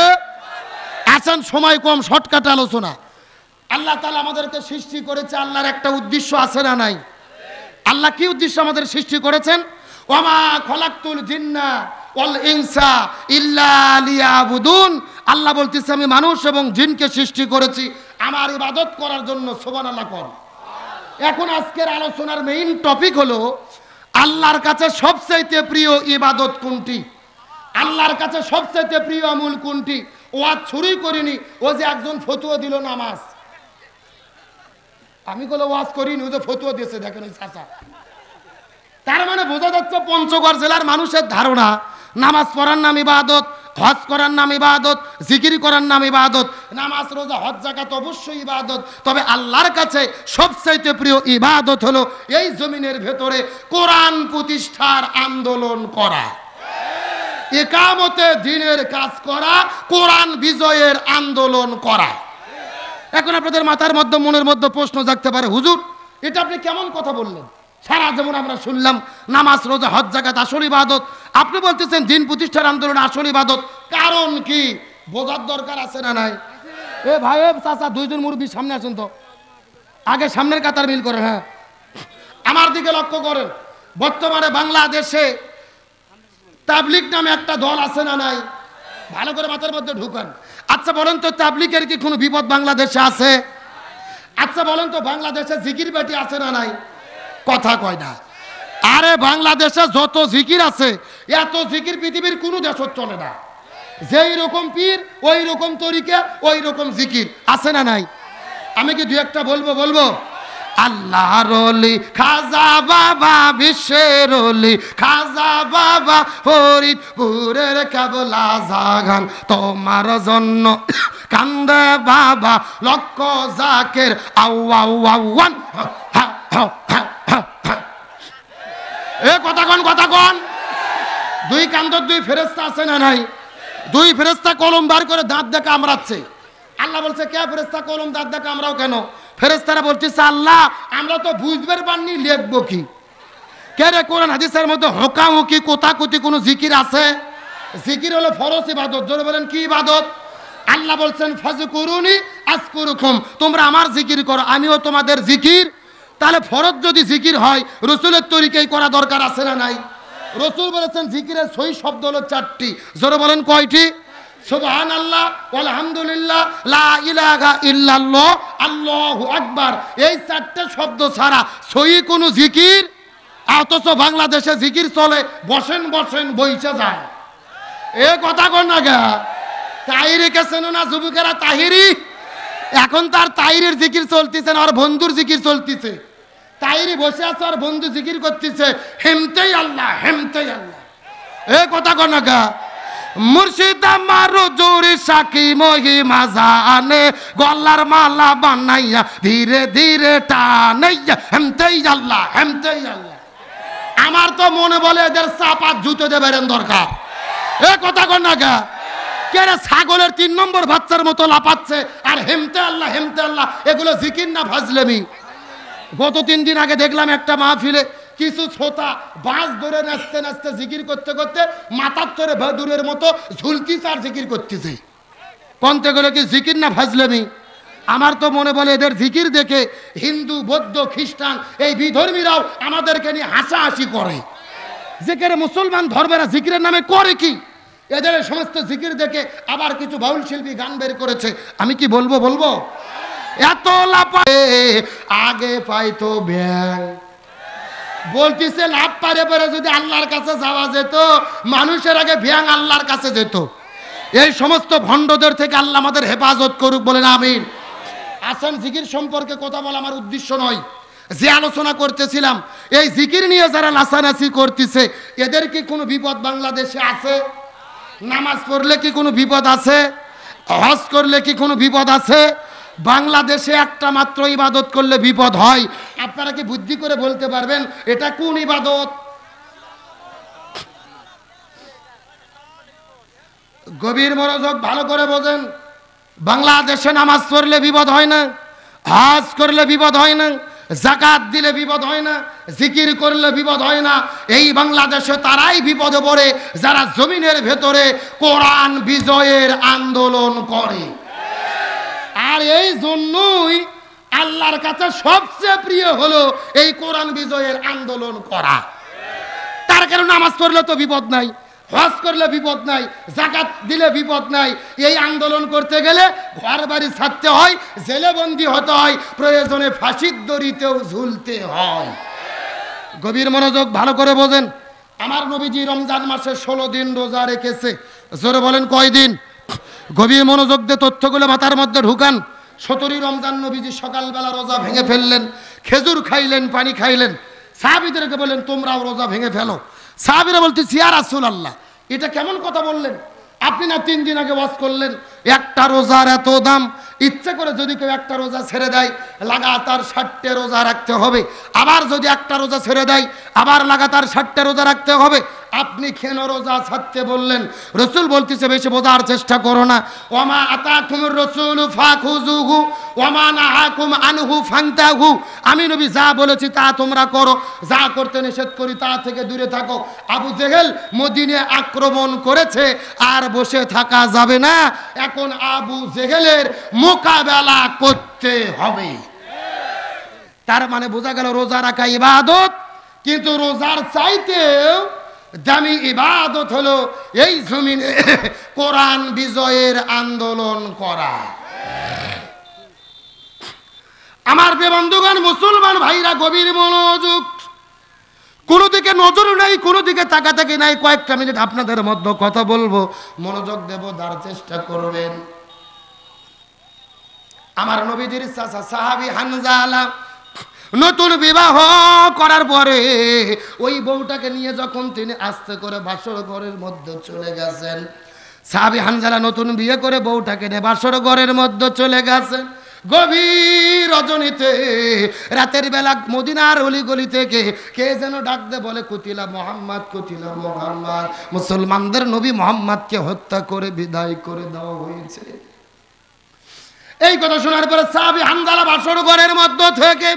আসেন, সময় কম, শর্টকাট আলোচনা। আল্লাহ তাআলা আমাদেরকে সৃষ্টি করেছে, আল্লাহর একটা উদ্দেশ্য আছে না নাই? আল্লাহ কি উদ্দেশ্য আমাদের সৃষ্টি করেছেন? ওয়ামা খলাকতুল জিন্না ওয়াল ইনসা ইল্লা লিয়াবুদুন। আল্লাহ বলতেছে আমি মানুষ এবং জিনকে সৃষ্টি করেছি আমার ইবাদত করার জন্য। সুবহানাল্লাহ কর। এখন আজকের আলোচনার মেইন টপিক হলো আল্লাহর কাছে সবচাইতে প্রিয় ইবাদত কোনটি, আল্লাহর কাছে সবচাইতে প্রিয় আমল কোনটি। ওয়াজ ছুরি করিনি, ও যে একজন ফতোয়া দিল নামাজ, আমি বলে ওয়াজ করিনি, ও যে ফতোয়া দিয়েছে দেখেন ওই চাচা। তার মানে বোঝা যাচ্ছে পঞ্চগড় জেলার মানুষের ধারণা নামাজ পড়ার নাম ইবাদত, হজ করার নাম ইবাদত, জিকির করার নাম ইবাদত, নামাজ রোজা হজ যাকাত অবশ্যই ইবাদত। তবে আল্লাহর কাছে সবচাইতে প্রিয় ইবাদত হলো এই জমিনের ভেতরে কোরআন প্রতিষ্ঠার আন্দোলন করা, ইকামতে দ্বীনের কাজ করা, কোরআন বিজয়ের আন্দোলন করা। এখন আপনাদের মাথার মধ্যে মনের মধ্যে প্রশ্ন জাগতে পারে, হুজুর এটা আপনি কেমন কথা বললেন? সারা যেমন আমরা শুনলাম নামাজ রোজা হজ যাকাত আসল ইবাদত, আপনি বলতেছেন দ্বীন প্রতিষ্ঠার আন্দোলন আসল ইবাদত, কারণ কি বোঝার দরকার আছে না নাই? এ ভাই চাচা দুইজন মুরব্বী সামনে আসেন তো, আগে সামনের কাতার মিল করেন। হ্যাঁ আমার দিকে লক্ষ্য করেন, বর্তমানে বাংলাদেশে তাবলিগ নামে একটা দল আছে না নাই? ভালো করে মাথার মধ্যে ঢুকান। আচ্ছা বলেন তো তাবলিগের কি কোনো বিপদ বাংলাদেশে আছে? আচ্ছা বলেন তো বাংলাদেশে জিকির বাটি আছে না নাই? কথা কয় না। আরে বাংলাদেশে যত জিকির আছে এত জিকির পৃথিবীর কোনো দেশত চলে না। যেই রকম পীর ওই রকম তরিকা ওই রকম জিকির আছে না নাই? আমি কি দুই একটা বলবো? আল্লাহর ওলি খাজা বাবা, বিশ্বের ওলি খাজা বাবা, ফরিদপুরের কেবলা জাগান তোমার জন্য কান্দে বাবা, লক্ষ জাকের আওয়ান। এ কথা কন, দুই কান্দর দুই ফেরেশতা আছে না নাই? দুই ফেরেশতা কলম বার করে দাঁত দিয়ে কামড়াচ্ছে। আল্লাহ বলছে কে ফেরেশতা কলম দাঁত দিয়ে কামড়াও কেন? ফেরেশতারা বলতেছে আল্লাহ আমরা তো বুঝবার পারিনি লিখবো কি। কে রে কোরআন হাদিসের মধ্যে হোকাহুকি কোতাকুতি কোনো জিকির আছে? জিকির হলো ফরজ ইবাদত। জোরে বলেন কি ইবাদত? আল্লাহ বলছেন ফাজকুরুনি আযকুরুকুম, তোমরা আমার জিকির করো আমিও তোমাদের জিকির। তাহলে ফরজ যদি জিকির হয় রসুলের তরিকায় করা দরকার আছে না নাই? রসুল বলেছেন জিকিরের সহি শব্দ হলো 4টি। জোরে বলেন কয়টি? সুবহানাল্লাহ, আলহামদুলিল্লাহ, লা ইলাহা ইল্লাল্লাহ, আল্লাহু আকবার। এই 4টে শব্দ ছাড়া সহি কোনো জিকির, অথচ বাংলাদেশে জিকির চলে বসেন বইসে যায়। এ কথা কন না গা। তাহিরিকে চেনো না যুবকেরা? তাহিরি এখন তার তাহিরের জিকির চলতেছে না, আর বন্ধুর জিকির চলতেছে। তাহিরি বসে আছে আর বন্ধু জিকির করতেছে হেমতেই আল্লাহ হেমতেই আল্লাহ। এ কথা কন না গা। মুর্শিদ আমার জোরে সাকি মহিমা জানে, গলার মালা বানাইয়া ধীরে ধীরে টানাইয়া হেমতেই আল্লাহ হেমতেই আল্লাহ। আমার তো মনে বলে এদের চাপা জুতো দেবেন দরকার। এ কথা কন না গা। কেরে ছাগলের 3 নম্বর বাচ্চার মতো লাপাচ্ছে আর হেমতে আল্লাহ এগুলো জিকির না ফাজলেমি? গত 3 দিন আগে দেখলাম একটা মাহফিলে কিছু ছোটা বাঁশ ধরে নাচতে নাচতে জিকির করতে করতে মাথার চরে ভাদুরের মতো ঝুলকিছে আর জিকির করতেছে। কন্তে গেলে কি জিকির না ফাজলেমি? আমার তো মনে বলে এদের জিকির দেখে হিন্দু বৌদ্ধ খ্রিস্টান এই বিধর্মীরাও আমাদেরকে নিয়ে হাসাহাসি করে। যেখানে মুসলমান ধর্মেরা জিকিরের নামে করে কি, এদের সমস্ত জিকির দেখে আবার কিছু বাউল শিল্পী গান বের করেছে। আমি কি বলবো এত লাপায় আগে পাইতো ব্যাং। বলতেছে লাভ পারে পারে যদি আল্লাহর কাছে যাওয়া যেত, মানুষের আগে ব্যাং আল্লাহর কাছে যেত। এই সমস্ত ভণ্ডদের থেকে আল্লাহ আমাদের হেফাজত করুক, বলেন আমিন। আসেন জিকির সম্পর্কে কথা বলা আমার উদ্দেশ্য নয়, যে আলোচনা করতেছিলাম এই জিকির নিয়ে যারা নাচানাচি করতেছে এদের কি কোনো বিপদ বাংলাদেশে আছে? নামাজ পড়লে কি কোনো বিপদ আছে? হজ করলে কি কোনো বিপদ আছে? বাংলাদেশে একটা মাত্র ইবাদত করলে বিপদ হয়। আপনারা কি বুদ্ধি করে বলতে পারবেন এটা কোন ইবাদত? গভীর মনোযোগ ভালো করে বোঝেন। বাংলাদেশে নামাজ পড়লে বিপদ হয় না, হজ করলে বিপদ হয় না, যাকাত দিলে বিপদ হয় না, জিকির করলে বিপদ হয় না। এই বাংলাদেশে তারাই বিপদে পড়ে যারা জমিনের ভেতরে কোরআন বিজয়ের আন্দোলন করে। আর এই জন্যই আল্লাহর কাছে সবচেয়ে প্রিয় হলো এই কোরআন বিজয়ের আন্দোলন করা। তার কারণে নামাজ পড়লে তো বিপদ নাই, হজ করলে বিপদ নাই, যাকাত দিলে বিপদ নাই। এই আন্দোলন করতে গেলে ঘর বাড়ি ছাড়তে হয়, জেলে বন্দী হতে হয়, প্রয়োজনে ফাঁসির দড়িতেও ঝুলতে হয়। গভীর মনোযোগ ভালো করে বোঝেন। আমার নবীজি রমজান মাসে 16 দিন রোজা রেখেছে। জোরে বলেন কয়দিন? গভীর মনোযোগ দিয়ে তথ্যগুলো মাথার মধ্যে ঢুকান। 17 রমজান নবীজি সকালবেলা রোজা ভেঙে ফেললেন, খেজুর খাইলেন, পানি খাইলেন। সাহাবীদেরকে বললেন তোমরাও রোজা ভেঙে ফেলো। সাহাবীরা বলতেছে ইয়া রাসূলুল্লাহ, এটা কেমন কথা বললেন? আপনি না 3 দিন আগে ওয়াজ করলেন একটা রোজার এত দাম, ইচ্ছে করে যদি কেউ একটা রোজা ছেড়ে দেয় লাগাতার 60টা রোজা রাখতে হবে, আবার যদি একটা রোজা ছেড়ে দেয় আবার লাগাতার 60টা রোজা রাখতে হবে। আপনি কেন রোজা ছাড়তে বললেন? রাসূল বলতেছে বেশি বোঝার চেষ্টা করো না। ওয়ামা আতাকুমুর রাসূলু ফাখুযুহু ওয়ামা নাহাকুম আনহু ফান্তাহু। আমি নবী যা বলেছি তা তোমরা করো, যা করতে নিষেধ করি তা থেকে দূরে থাকো। আবু জেহেল মদিনে আক্রমণ করেছে, আর বসে থাকা যাবে না। এখন আবু জেহেলের মোকাবেলা করতে হবে। তার মানে বোঝা গেল রোজা রাখা ইবাদত, কিন্তু রোজার চাইতেও দামি ইবাদত হলো এই জমিনে কোরআন বিজয়ের আন্দোলন করা। আমার বন্ধুগণ, মুসলমান ভাইরা, গভীর মনোযোগ। কোনো দিকে নজর নাই, কোনো দিকে তাকাতাকি নাই। কয়েকটা মিনিট আপনাদের মধ্যে কথা বলবো, মনোযোগ দেব, তার চেষ্টা করবেন। আমার নবীজির চাচা সাহাবী হানজালা নতুন বিবাহ করার পরে ওই বউটাকে নিয়ে যখন তিনি আস্তে করে বাসর ঘরের মধ্যে চলে গেছেন, সাহাবী হানজালা নতুন বিয়ে করে বউটাকে নিয়ে বাসর ঘরের মধ্যে চলে গেছেন। গভীর রজনীতে রাতের বেলা মদিনার অলিগলি থেকে কে যেন ডাক দে বলে কুতিলা মুহাম্মদ, কুতিলা মুহাম্মদ। মুসলমানদের নবী মুহাম্মদকে হত্যা করে বিদায় করে দেওয়া হয়েছে। এই কথা শোনার পরে সাহাবী হানজালা বাসর ঘরের মধ্যে থেকে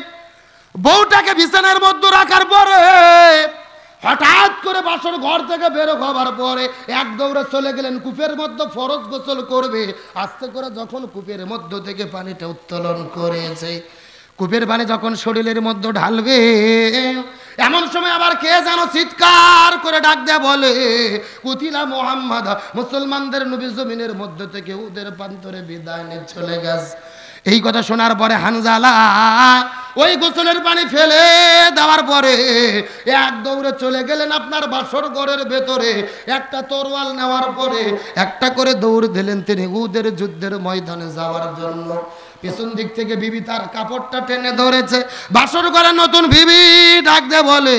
বউটাকে বিছানার মধ্যে রাখার পরে হঠাৎ করে বাসর ঘর থেকে বের হবার পরে এক দৌড়ে চলে গেলেন কূপের মধ্যে ফরজ গোসল করবে। আস্তে করে যখন কূপের মধ্য থেকে পানিটা উত্তোলন করেছে, কূপের পানি যখন শরীরের মধ্যে ঢালবে, এমন সময় আবার কে যেন চিৎকার করে ডাক দেয়া বলে কুতিলা মুহাম্মদ। মুসলমানদের নবী জমিনের মধ্য থেকে ওদের প্রান্তরে বিদায় নিয়ে চলে গেছে। এই কথা শোনার পরে হানজালা ওই গোসলের পানি ফেলে দেওয়ার পরে এক দৌড়ে চলে গেলেন আপনার বাসর ঘরের ভেতরে। একটা তরোয়াল নেওয়ার পরে একটা করে দৌড় দিলেন তিনি উহুদের যুদ্ধের ময়দানে যাওয়ার জন্য। পেছন দিক থেকে বিবি তার কাপড়টা টেনে ধরেছে। বাসর ঘরে নতুন বিবি ডাক দে বলে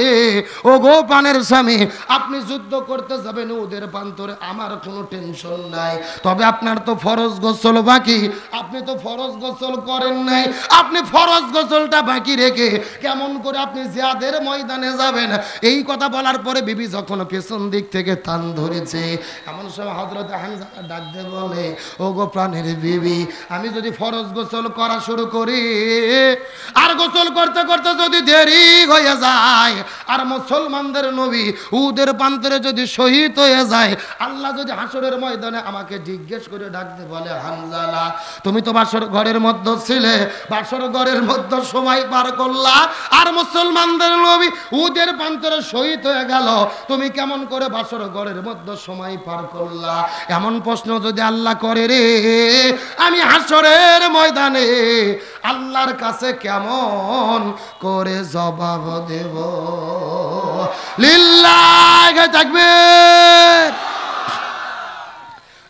ও গো পানের স্বামী, আপনি যুদ্ধ করতে যাবেন ওদের প্রান্তরে, আমার কোনো টেনশন নাই, তবে আপনার তো ফরজ গোসল বাকি, আপনি তো ফরজ গোসল করেন নাই। আপনি ফরজ গোসলটা বাকি রেখে কেমন করে আপনি জিহাদের ময়দানে যাবেন? এই কথা বলার পরে বিবি যখন পেছন দিক থেকে টান ধরেছে, এমন সময় হযরত হানজালা ডাক দে বলে ও গো প্রাণের বিবি, আমি যদি ফরজ গোসল করা শুরু করি আর গোসল করতে করতে যদি দেরি হয়ে যায় আর মুসলমানদের নবী উহুদের প্রান্তরে যদি শহীদ হয়ে যায়, আল্লাহ যদি হাসরের ময়দানে আমাকে জিজ্ঞেস করে ডাকতে বলে হানজালা তুমি তো বাসর ঘরের মধ্যে ছিলে, বাসর ঘরের মধ্যে সময় পার করলা আর মুসলমানদের নবী উহুদের প্রান্তরে শহীদ হয়ে গেল, তুমি কেমন করে বাসর ঘরের মধ্যে সময় পার করলা? এমন প্রশ্ন যদি আল্লাহ করে রে, আমি হাসরের ময়দানে আল্লাহর কাছে কেমন করে জবাব দেব? লিল্লাহি তাকবীর।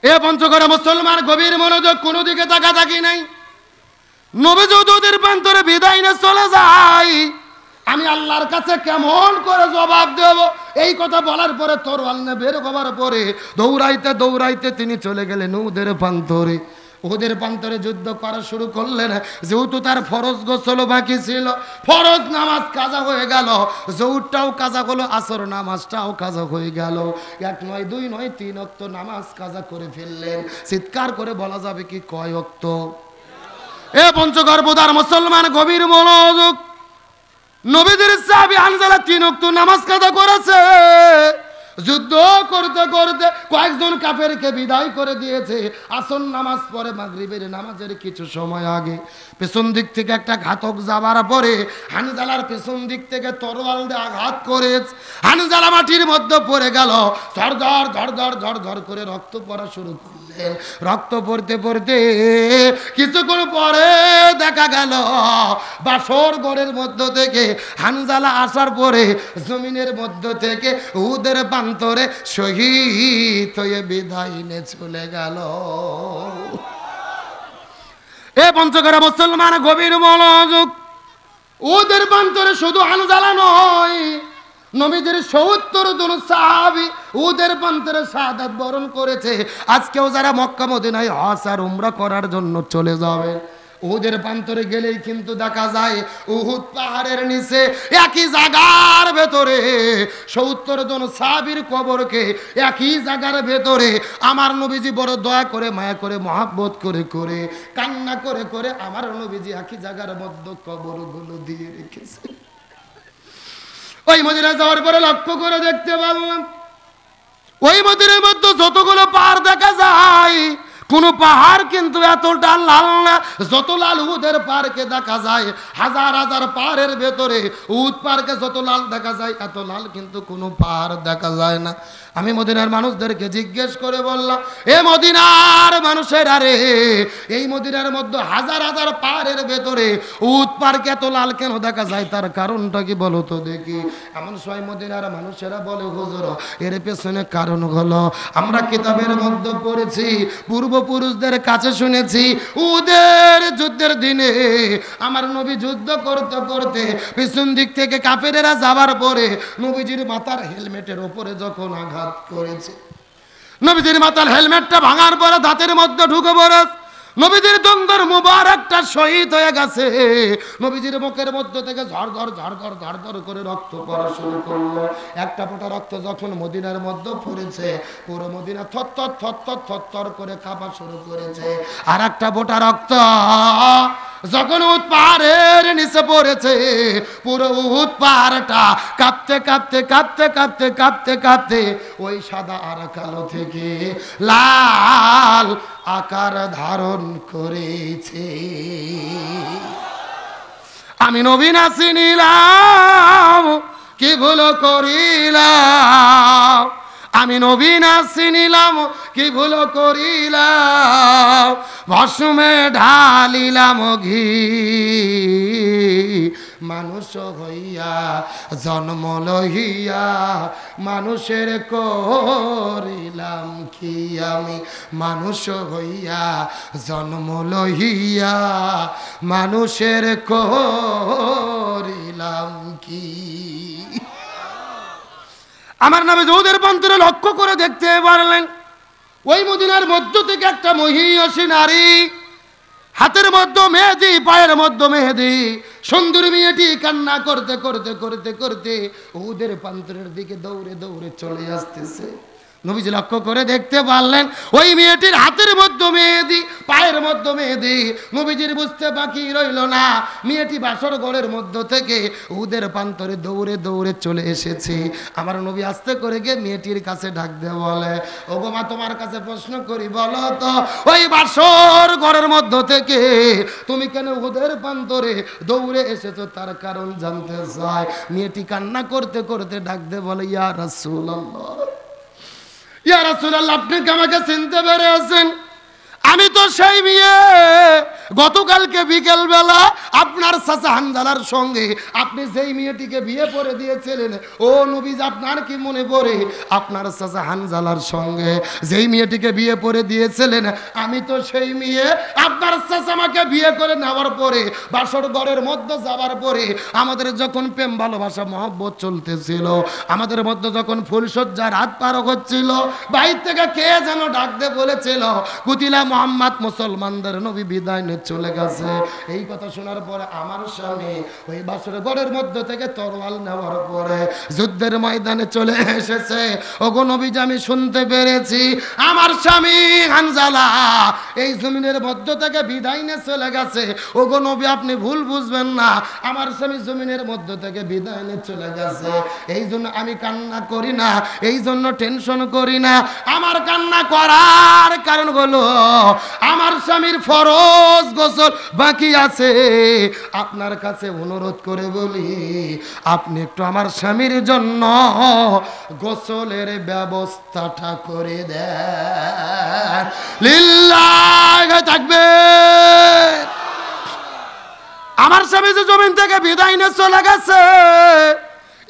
এ পঞ্চগড়ে মুসলমান, গভীর মনোযোগ, কোনো দিকে তাকাতাকি নাই। নবী যদি ওদের প্রান্তরে বিদায় নিয়ে চলে যায়, আমি আল্লাহর কাছে কেমন করে জবাব দেব? এই কথা বলার পরে তরোয়াল নিয়ে বের হবার পরে দৌড়াইতে দৌড়াইতে তিনি চলে গেলেন ওদের প্রান্তরে। ওদের প্রান্তরে যুদ্ধ করা শুরু করলেন। যেহেতু তার ফরজ গোসল বাকি ছিল, ফরজ নামাজ কাজা হয়ে গেল, জোহরটাও কাজা হলো, আসর নামাজটাও কাজা হয়ে গেল। এক নয়, দুই নয়, 3 ওয়াক্ত নামাজ কাজা করে ফেললেন। চিৎকার করে বলা যাবে কি কয় ওয়াক্ত? এ পঞ্চগর্ভধার মুসলমান গভীর মনোযোগ। নবীদের সাহাবী হানজালা 3 ওয়াক্ত নামাজ কাজা করেছে। যুদ্ধ করতে করতে কয়েকজন কাফেরকে বিদায় করে দিয়েছে। আসর নামাজ পরে মাগরিবের নামাজের কিছু সময় আগে পেছন দিক থেকে একটা ঘাতক যাবার পরে হানজালার পেছন দিক থেকে তরোয়াল দিয়ে আঘাত করেছে। হানজালা মাটির মধ্যে পড়ে গেল। ঝরঝর ঝরঝর ঝরঝর করে রক্ত পড়া শুরু করলেন। রক্ত পড়তে পড়তে কিছুক্ষণ পরে দেখা গেল বাসর ঘরের মধ্য থেকে হানজালা আসার পরে জমিনের মধ্য থেকে উদের প্রান্তরে শহীদ হয়ে বিদায় নিয়ে চলে গেল। এ পঞ্চগড়া মুসলমান গভীর মনোযোগ। ওদের প্রান্তরে শুধু হানজালা নয়, নবীদের ৭০ জন সাহাবী ওদের প্রান্তরে শাহাদাত বরণ করেছে। আজকেও যারা মক্কা মদিনায় হজ আর উমরা করার জন্য চলে যাবে, ওদের প্রান্তরে গেলেই কিন্তু দেখা যায় উহুদ পাহাড়ের নিচে একই জায়গার ভেতরে ৭০ জন সাহাবীর কবরকে একই জায়গার ভেতরে আমার নবীজি বড় দয়া করে, মায়া করে, মহাব্বত করে করে, কান্না করে করে আমার নবীজি একই জায়গার মধ্যে কবরগুলো দিয়ে রেখেছে। ওই মদিনা যাওয়ার পরে লক্ষ্য করে দেখতে পারলাম ওই মদিনার মধ্যে যতগুলো পাহাড় দেখা যায়, কোন পাহাড় কিন্তু এতটা লাল না যত লাল উহুদের পাহাড়কে দেখা যায়। হাজার হাজার পাহাড়ের ভেতরে উহুদ পাহাড়কে যত লাল দেখা যায়, এত লাল কিন্তু কোনো পাহাড় দেখা যায় না। আমি মদিনার মানুষদেরকে জিজ্ঞেস করে বললাম, এ মদিনার মানুষের, আরে এই মদিনার মধ্যে হাজার হাজার পাহাড়ের ভেতরে উহুদ পাহাড়কে এত লাল কেন দেখা যায়? তার কারণটা কি বলো তো দেখি। এমন সময় মদিনার মানুষেরা বলে, হুজুর এর পেছনে কারণ হলো আমরা কিতাবের মধ্যে পড়েছি, পূর্বপুরুষদের কাছে শুনেছি, উহুদের যুদ্ধের দিনে আমার নবী যুদ্ধ করতে করতে পিছন দিক থেকে কাফেরেরা যাবার পরে নবীজির মাথার হেলমেটের উপরে যখন আঘাত করেছে, নবীজির মাথার হেলমেটটা ভাঙার পরে দাঁতের মধ্যে ঢুকে পড়ে নবীজির দন্দর মুবারকটা শহীদ হয়ে গেছে। নবীজির মুখের মধ্যে থেকে ঝরঝর ঝরঝর ঝরঝর করে রক্ত পড়া শুরু করলো। একটা ফোঁটা রক্ত যখন মদিনার মধ্যে পড়েছে, পুরো মদিনা থরথর থরথর থরথর করে কাঁপা শুরু করেছে। আর একটা ফোঁটা রক্ত যখন উহুদ পাহাড়ের নিচে পড়েছে, পুরো উহুদ পাহাড়টা কাঁপতে কাঁপতে কাঁপতে কাঁপতে কাঁপতে কাঁপতে ওই সাদা আর কালো থেকে লাল আকার ধারণ করেছে। আমি নবী না চিনিলাম, কি ভুল করিলাম, আমি নবী না চিনিলাম, কি ভুল করিলাম, ভস্মে ঢালিলাম ঘি, মানুষ হইয়া জন্ম লহিয়া মানুষের করিলাম কি, আমি মানুষ হইয়া জন্ম লহিয়া মানুষের করিলাম কি। আমার নামে যৌদের প্রান্তরে লক্ষ্য করে দেখতে পারলেন ওই মদিনার মধ্য থেকে একটা মহিয়সী নারী, হাতের মধ্যে মেহেদি, পায়ের মধ্যে মেহেদি, সুন্দরী মেয়েটি কান্না করতে করতে করতে করতে উহুদের প্রান্তরের দিকে দৌড়ে দৌড়ে চলে আসতেছে। নবীজি লক্ষ্য করে দেখতে পারলেন ওই মেয়েটির হাতের মধ্যে মেহেদি, পায়ের মধ্যে মেহেদি। নবীজির বুঝতে বাকি রইল না, মেয়েটি বাসর ঘরের মধ্য থেকে উহুদের প্রান্তরে দৌড়ে দৌড়ে চলে এসেছে। আমার নবী আস্তে করে গিয়ে মেয়েটির কাছে ডাক দিয়ে বলে, ওগো মা, তোমার কাছে প্রশ্ন করি, বলো তো ওই বাসর ঘরের মধ্য থেকে তুমি কেন উহুদের প্রান্তরে দৌড়ে এসেছো? তার কারণ জানতে চাই। মেয়েটি কান্না করতে করতে ডাক দিয়ে বলে, ইয়া রাসূলুল্লাহ, ইয়া রাসূলুল্লাহ, আপনি কি আমাকে চিনতে পেরেছেন? আমি তো সেই মেয়ে গতকালকে বিকেল বেলা আপনার চাচা হানজালার সঙ্গে আপনি যেই মেয়েটিকে বিয়ে করে দিয়েছিলেন, ও নবীজি আপনার কি মনে পড়ে আপনার চাচা হানজালার সঙ্গে যেই মেয়েটিকে বিয়ে করে দিয়েছিলেন, আমি তো সেই মেয়ে। আপনার চাচা আমাকে বিয়ে করে নেওয়ার পরে বাসর ঘরের মধ্যে যাওয়ার পরে আমাদের যখন প্রেম ভালোবাসা মহব্বত চলতেছিল, আমাদের মধ্যে যখন ফুলসজ্জার রাত পার হচ্ছিল, বাইর থেকে কে যেন ডাক দিয়ে বলেছিল কুতিলা মোহাম্মদ, মুসলমানদের নবী বিদায় নিয়ে চলে গেছে। এই কথা শোনার পরে আমার স্বামী ওই বাসর ঘরের মধ্যে থেকে তরোয়াল নেওয়ার পরে যুদ্ধের ময়দানে চলে এসেছে। ওগো নবীজি আমি শুনতে পেরেছি আমার স্বামী হানজালা এই জমিনের মধ্য থেকে বিদায় নিয়ে চলে গেছে। ওগো নবী আপনি ভুল বুঝবেন না, আমার স্বামী জমিনের মধ্য থেকে বিদায় নিয়ে চলে গেছে। এই জন্য আমি কান্না করি না, এই জন্য টেনশন করি না। আমার কান্না করার কারণ হলো আমার স্বামীর ফরজ গোসল বাকি আছে। আপনার কাছে অনুরোধ করে বলি আপনি একটু আমার স্বামীর জন্য গোসলের ব্যবস্থাটা করে দেন। লিল্লাহ তাকবীর। আমার স্বামী যে জমিন থেকে বিদায় নিয়ে চলে গেছে,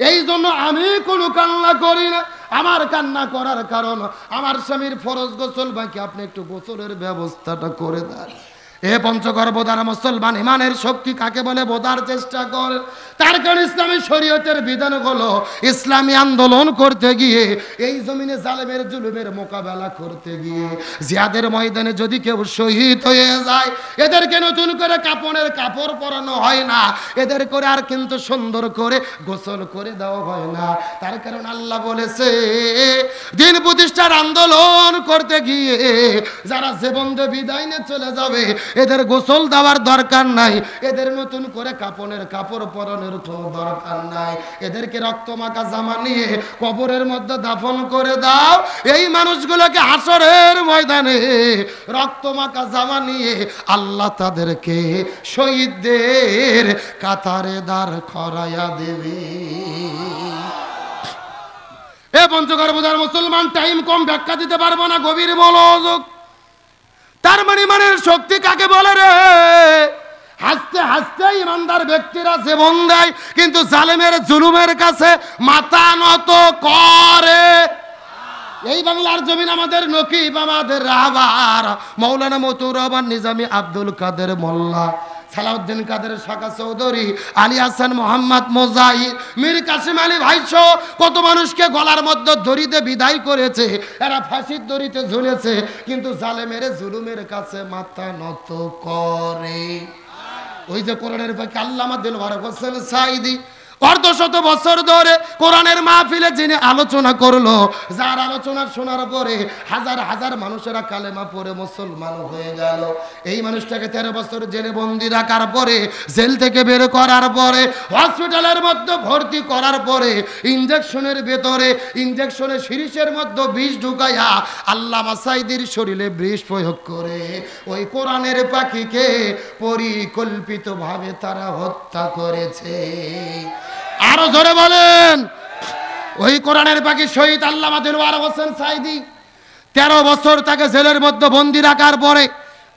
এই জন্য আমি কোনো কান্না করি না। আমার কান্না করার কারণ আমার স্বামীর ফরজ গোসল বাকি, আপনি একটু গোসলের ব্যবস্থাটা করে দেন। এ পঞ্চগড় বোধার মুসলমান ইমানের শক্তি কাকে বলে বোধার চেষ্টা কর। তার কারণ ইসলামী শরীয়তের বিধান হলো ইসলামী আন্দোলন করতে গিয়ে, এই জমিনে জালেমের জুলুমের মোকাবেলা করতে গিয়ে জিহাদের ময়দানে যদি কেউ শহীদ হয়ে যায়, এদেরকে নতুন করে কাপড়ের কাপড় পরানো হয় না, এদের করে আর কিন্তু সুন্দর করে গোসল করে দেওয়া হয় না। তার কারণ আল্লাহ বলেছে দিন প্রতিষ্ঠার আন্দোলন করতে গিয়ে যারা জীবন দিয়ে বিদায় নিয়ে চলে যাবে, এদের গোসল দেওয়ার দরকার নাই, এদের নতুন করে কাপড়ের কাপড় পরানোর কোনো দরকার নাই, এদেরকে রক্তমাখা জামা নিয়ে কবরের মধ্যে দাফন করে দাও। এই মানুষগুলোকে হাসরের ময়দানে রক্তমাখা জামা নিয়ে আল্লাহ তাদেরকে শহীদদের কাতারে দাঁড় করাইয়া দেবে। এ পঞ্চগড় বোধার মুসলমান টাইম কম, ব্যাখ্যা দিতে পারবো না, গভীর মনোযোগ। তার মানে ইমানের শক্তি কাকে বলে রে? হাসতে হাসতে ইমানদার ব্যক্তিরা জীবন দেয়, কিন্তু জালেমের জুলুমের কাছে মাথা নত করে। এই বাংলার জমিন আমাদের নকিব, আমাদের রাহবার মৌলানা মতিউর রহমান নিজামী, আব্দুল কাদের মোল্লা, সালাউদ্দিন কাদের শাখা চৌধুরী, আলী হাসান মোহাম্মদ মোজাহিদ, মীর কাসিম আলী ভাইসহ কত মানুষকে গলার মধ্যে দড়িতে বিদায় করেছে, এরা ফাঁসির দড়িতে ঝুলেছে, কিন্তু জালেমের জুলুমের কাছে মাথা নত করে। ওই যে কোরআনের পাখি আল্লামা দিলওয়ার হোসেন সাঈদী অর্ধশত বছর ধরে কোরআনের মাহফিলে যিনি আলোচনা করলো, যার আলোচনা শোনার পরে হাজার হাজার মানুষেরা কালেমা পড়ে মুসলমান হয়ে গেল। এই মানুষটাকে 13 বছর জেলে বন্দি রাখার পরে, জেল থেকে বের করার পরে, হসপিটালের মধ্যে ভর্তি করার পরে, ইঞ্জেকশনের ভেতরে ইঞ্জেকশনের শিরিষের মধ্যে বিষ ঢুকাইয়া আল্লামা সাঈদীর শরীরে বিষ প্রয়োগ করে ওই কোরআনের পাখিকে পরিকল্পিতভাবে তারা হত্যা করেছে। আরো জোরে বলেন। ওই কোরআনের পাখি শহীদ আল্লামা দিলওয়ার হোসেন সাঈদী 13 বছর তাকে জেলের মধ্যে বন্দি রাখার পরে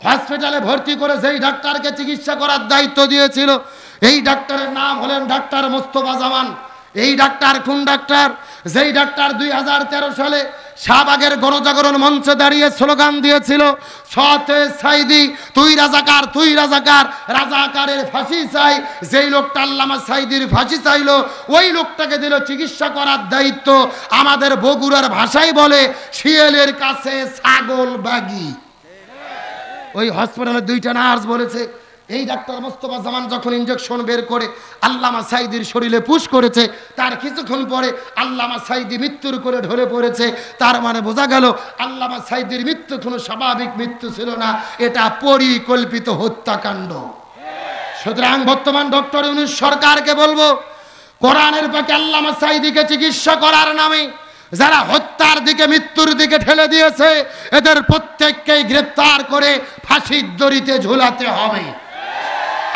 হসপিটালে ভর্তি করে যেই ডাক্তারকে চিকিৎসা করার দায়িত্ব দিয়েছিল, এই ডাক্তারের নাম হলেন ডাক্তার মোস্তফা জামান। এই ডাক্তার কোন ডাক্তার? যেই ডাক্তার 2013 সালে শাহবাগের গণজাগরণ মঞ্চে দাঁড়িয়ে স্লোগান দিয়েছিল, সতে সাঈদী তুই রাজাকার, তুই রাজাকার, রাজাকারের ফাঁসি চাই। যেই লোকটা আল্লামা সাঈদীর ফাঁসি চাইলো, ওই লোকটাকে দিল চিকিৎসা করার দায়িত্ব। আমাদের বগুড়ার ভাষায় বলে শিয়ালের কাছে ছাগল বাগি। ওই হসপিটালের 2টা নার্স বলেছে, এই ডাক্তার মোস্তফা জামান যখন ইঞ্জেকশন বের করে আল্লামা সাঈদীর শরীরে পুশ করেছে, তার কিছুক্ষণ পরে আল্লামা সাঈদী মৃত্যুর করে ঢলে পড়েছে। তার মানে বোঝা গেল আল্লামা সাঈদীর মৃত্যু কোনো স্বাভাবিক মৃত্যু ছিল না, এটা পরিকল্পিত হত্যাকাণ্ড। সুতরাং বর্তমান ডক্টর ইউনূস সরকারকে বলবো, কোরআনের পাখি আল্লামা সাঈদীকে চিকিৎসা করার নামে যারা হত্যার দিকে, মৃত্যুর দিকে ঠেলে দিয়েছে, এদের প্রত্যেককেই গ্রেফতার করে ফাঁসির দড়িতে ঝুলাতে হবে।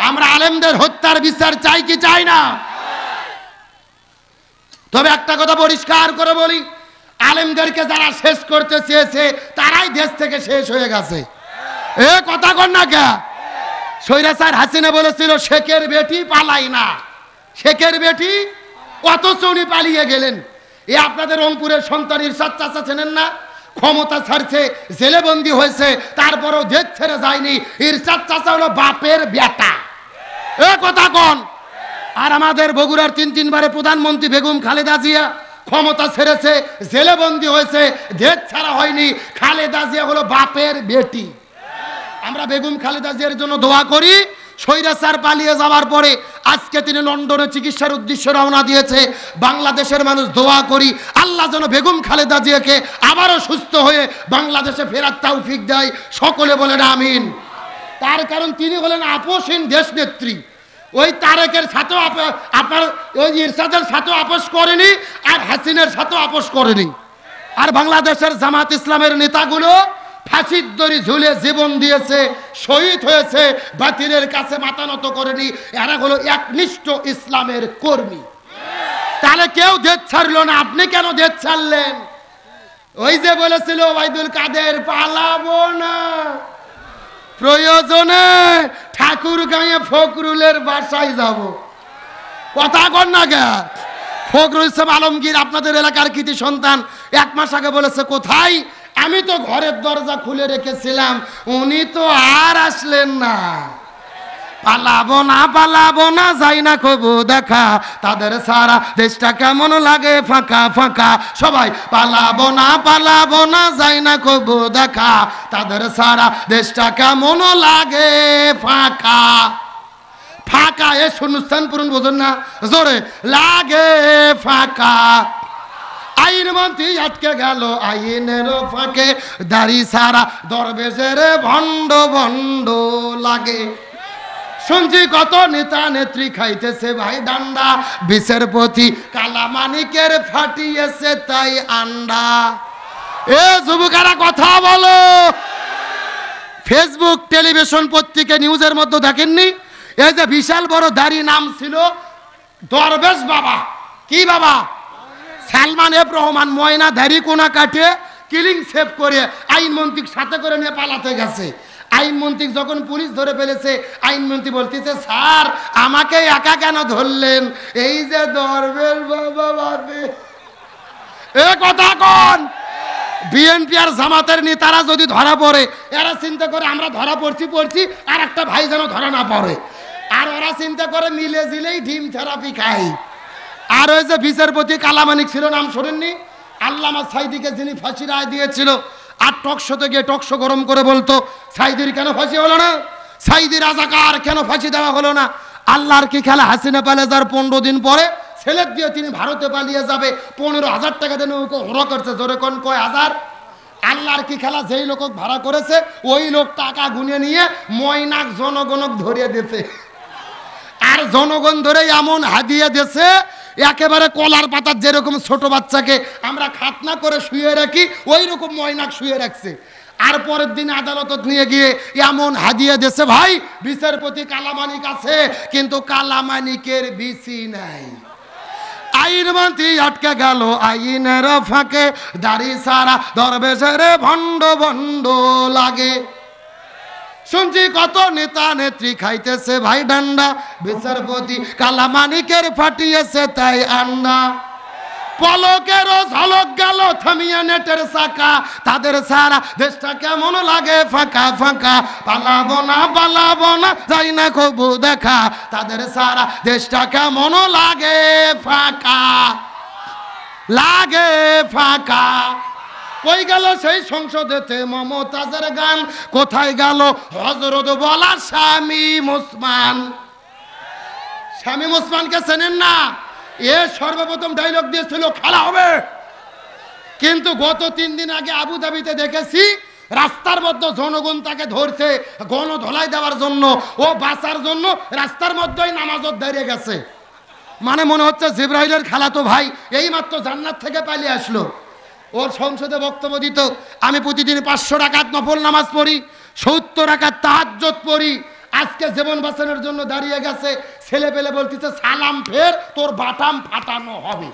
আমরা আলেমদের হত্যার বিচার চাই কি চাই না? তবে একটা কথা পরিষ্কার করে বলি, আলেমদেরকে যারা শেষ করতে চেয়েছে তারাই দেশ থেকে শেষ হয়ে গেছে। এ কথা কন না কে? স্বৈরাচার হাসিনা বলেছিল শেখের বেটি পালাই না, শেখের বেটি, অথচ উনি পালিয়ে গেলেন। এ আপনাদের রংপুরের সন্তান ইরশাদ চাচা চেনেন না? ক্ষমতা ছাড়ছে, জেলে বন্দী হয়েছে, তারপরেও দেশ ছেড়ে যায়নি। ইরশাদ চাচা হলো বাপের বেটা, এ কথা কোন? আর আমাদের বগুড়ার 3 বারে প্রধানমন্ত্রী বেগম খালেদা জিয়া ক্ষমতা ছেড়েছে, জেলে বন্দী হয়েছে, দেশ ছাড়া হয়নি। খালেদা জিয়া হলো বাপের বেটি। আমরা বেগম খালেদা জিয়ার জন্য দোয়া করি। স্বৈরাচার পালিয়ে যাওয়ার পরে আজকে তিনি লন্ডনে চিকিৎসার উদ্দেশ্যে রওনা দিয়েছে। বাংলাদেশের মানুষ দোয়া করি আল্লাহ যেন বেগম খালেদা জিয়াকে আবারও সুস্থ হয়ে বাংলাদেশে ফেরার তৌফিক দেয়। সকলে বলেন আমিন। তার কারণ তিনি হলেন আপোষহীন দেশ নেত্রী। ওই তারেকের সাথেও আপনার ওই ইরশাদের সাথেও আপোষ করেনি, আর হাসিনের সাথেও আপোষ করেনি। আর বাংলাদেশের জামাত ইসলামের নেতাগুলো ফাঁসির দড়ি ঝুলে জীবন দিয়েছে, শহীদ হয়েছে, বাতিলের কাছে মাথা নত করেনি। এরা হলো একনিষ্ঠ ইসলামের কর্মী। তাহলে কেউ দেশ ছাড়লো না, আপনি কেন দেশ ছাড়লেন? ওই যে বলেছিল ওবায়দুল কাদের, পালাবো না, প্রয়োজনে ঠাকুর গাঁয়ে ফখরুলের বাসায় যাব। কথা কন না গে? ফখরুল ইসলাম আলমগীর আপনাদের এলাকার কৃতি সন্তান 1 মাস আগে বলেছে কোথায়? আমি তো ঘরের দরজা খুলে রেখেছিলাম, উনি তো আর আসলেন না। পালাবো না যাই না কবু দেখা, তাদের সারা দেশটা কেমন লাগে ফাঁকা ফাঁকা। সবাই পালাবো না যাই না কবু দেখা, তাদের সারা দেশটা কেমন লাগে ফাঁকা ফাঁকা। এ শূন্যস্থান পূরণ বোঝেন না? জোরে লাগে ফাঁকা। আইন মন্ত্রী আটকে গেল আইনের ফাঁকে, দাড়ি সারা দরবেশের ভণ্ড ভণ্ড লাগে। শুনছি কত নেতা নেত্রী খাইতেছে ভাই ডান্ডা, বিষের প্রতি কালামানিকের ফাটিয়েছে তাই আন্ডা। এ যুবকেরা কথা বলো। ফেসবুক, টেলিভিশন, পত্রিকা, নিউজের মধ্যে দেখেননি? এই যে বিশাল বড় দাড়ি, নাম ছিল দরবেশ বাবা। কি বাবা? সালমান এফ রহমান। ময়না দাড়ি কোনা কাটে কিলিং সেভ করে আইনমন্ত্রীর সাথে করে নিয়ে পালাতে গেছে। আইনমন্ত্রী যখন পুলিশ ধরে ফেলেছে, আইনমন্ত্রী বলতেছে স্যার আমাকে একা কেন ধরলেন? এই যে দরবেশ বাবা ভাবে। এ কথা কোন? বিএনপি আর জামাতের নেতারা যদি ধরা পড়ে, এরা চিন্তা করে আমরা ধরা পড়ছি আর একটা ভাই যেন ধরা না পড়ে। আর ওরা চিন্তা করে মিলে জিলেই ডিম থেরাপি খাই। আর ওই যে বিচারপতি কালামানিক ছিল, নাম শোনেননি? আল্লামা সাইদিকে যিনি ফাঁসি রায় দিয়েছিল, আর টকশোতে গিয়ে টকশো গরম করে বলতো সাইদির কেন ফাঁসি হলো না, সাইদি রাজাকার কেন ফাঁসি দেওয়া হলো না। আল্লাহর কি খেলা? হাসিনা পালে যার 15 দিন পরে ছেলের দিয়ে তিনি ভারতে পালিয়ে যাবে, 15,000 টাকা দেন হরো করছে। জোরে কোন কয় হাজার? আল্লাহর কি খেলা? যেই লোক ভাড়া করেছে ওই লোক টাকা গুনে নিয়ে ময়নাক জনগণক ধরিয়ে দিতে, আর জনগণ ধরে এমন হাদিয়ে দিয়েছে একেবারে কলার পাতার যেরকম ছোট বাচ্চাকে আমরা খাতনা করে শুয়ে রাখি ওই রকম ময়নাক শুয়ে রাখছে। আর পরের দিন আদালত নিয়ে গিয়ে এমন হাদিয়ে দিয়েছে ভাই, বিচারপতি কালামানিক আছে কিন্তু কালামানিকের বিসি নাই। আইন মন্ত্রী আটকে গেল আইনের ফাঁকে, দাড়ি সারা দরবেশের ভণ্ড ভণ্ড লাগে। শুনছি কত নেতা নেত্রী খাইতেছে ভাই ডান্ডা, বিচারপতি কালামানিকের ফাটিয়েছে তাই আন্ডা। পলকেরও ঝলক গেল থামিয়া নেটের চাকা, তাদের সারা দেশটা কেমন লাগে ফাঁকা ফাঁকা। পালাবো না যাই না কবু দেখা, তাদের সারা দেশটা কেমন লাগে ফাঁকা ফাঁকা। কই গেল সেই সংসদেতে মমতাজের গান, কোথায় গেল হযরত বলা শামীম ওসমান? শামীম ওসমানকে চেনেন না? এ সর্বপ্রথম ডায়লগ দিয়েছিল খেলা হবে, কিন্তু গত 3 দিন আগে আবুধাবিতে দেখেছি রাস্তার মধ্যে জনগণ তাকে ধরছে গণধোলাই দেওয়ার জন্য, ও বাঁচার জন্য রাস্তার মধ্যেই নামাজত দাঁড়িয়ে গেছে। মানে মনে হচ্ছে জিবরাইলের খালাতো ভাই এই মাত্র জান্নাত থেকে পালিয়ে আসলো। ওর সংসদে বক্তব্য দিত, আমি প্রতিদিন 500 রাকাত নফল নামাজ পড়ি, 70 রাকাত তাহাজ্জুদ পড়ি। আজকে জীবন বাঁচানোর জন্য দাঁড়িয়ে গেছে। ছেলে পেলে বলতেছে সালাম ফের, তোর বাটাম ফাটানো হবে।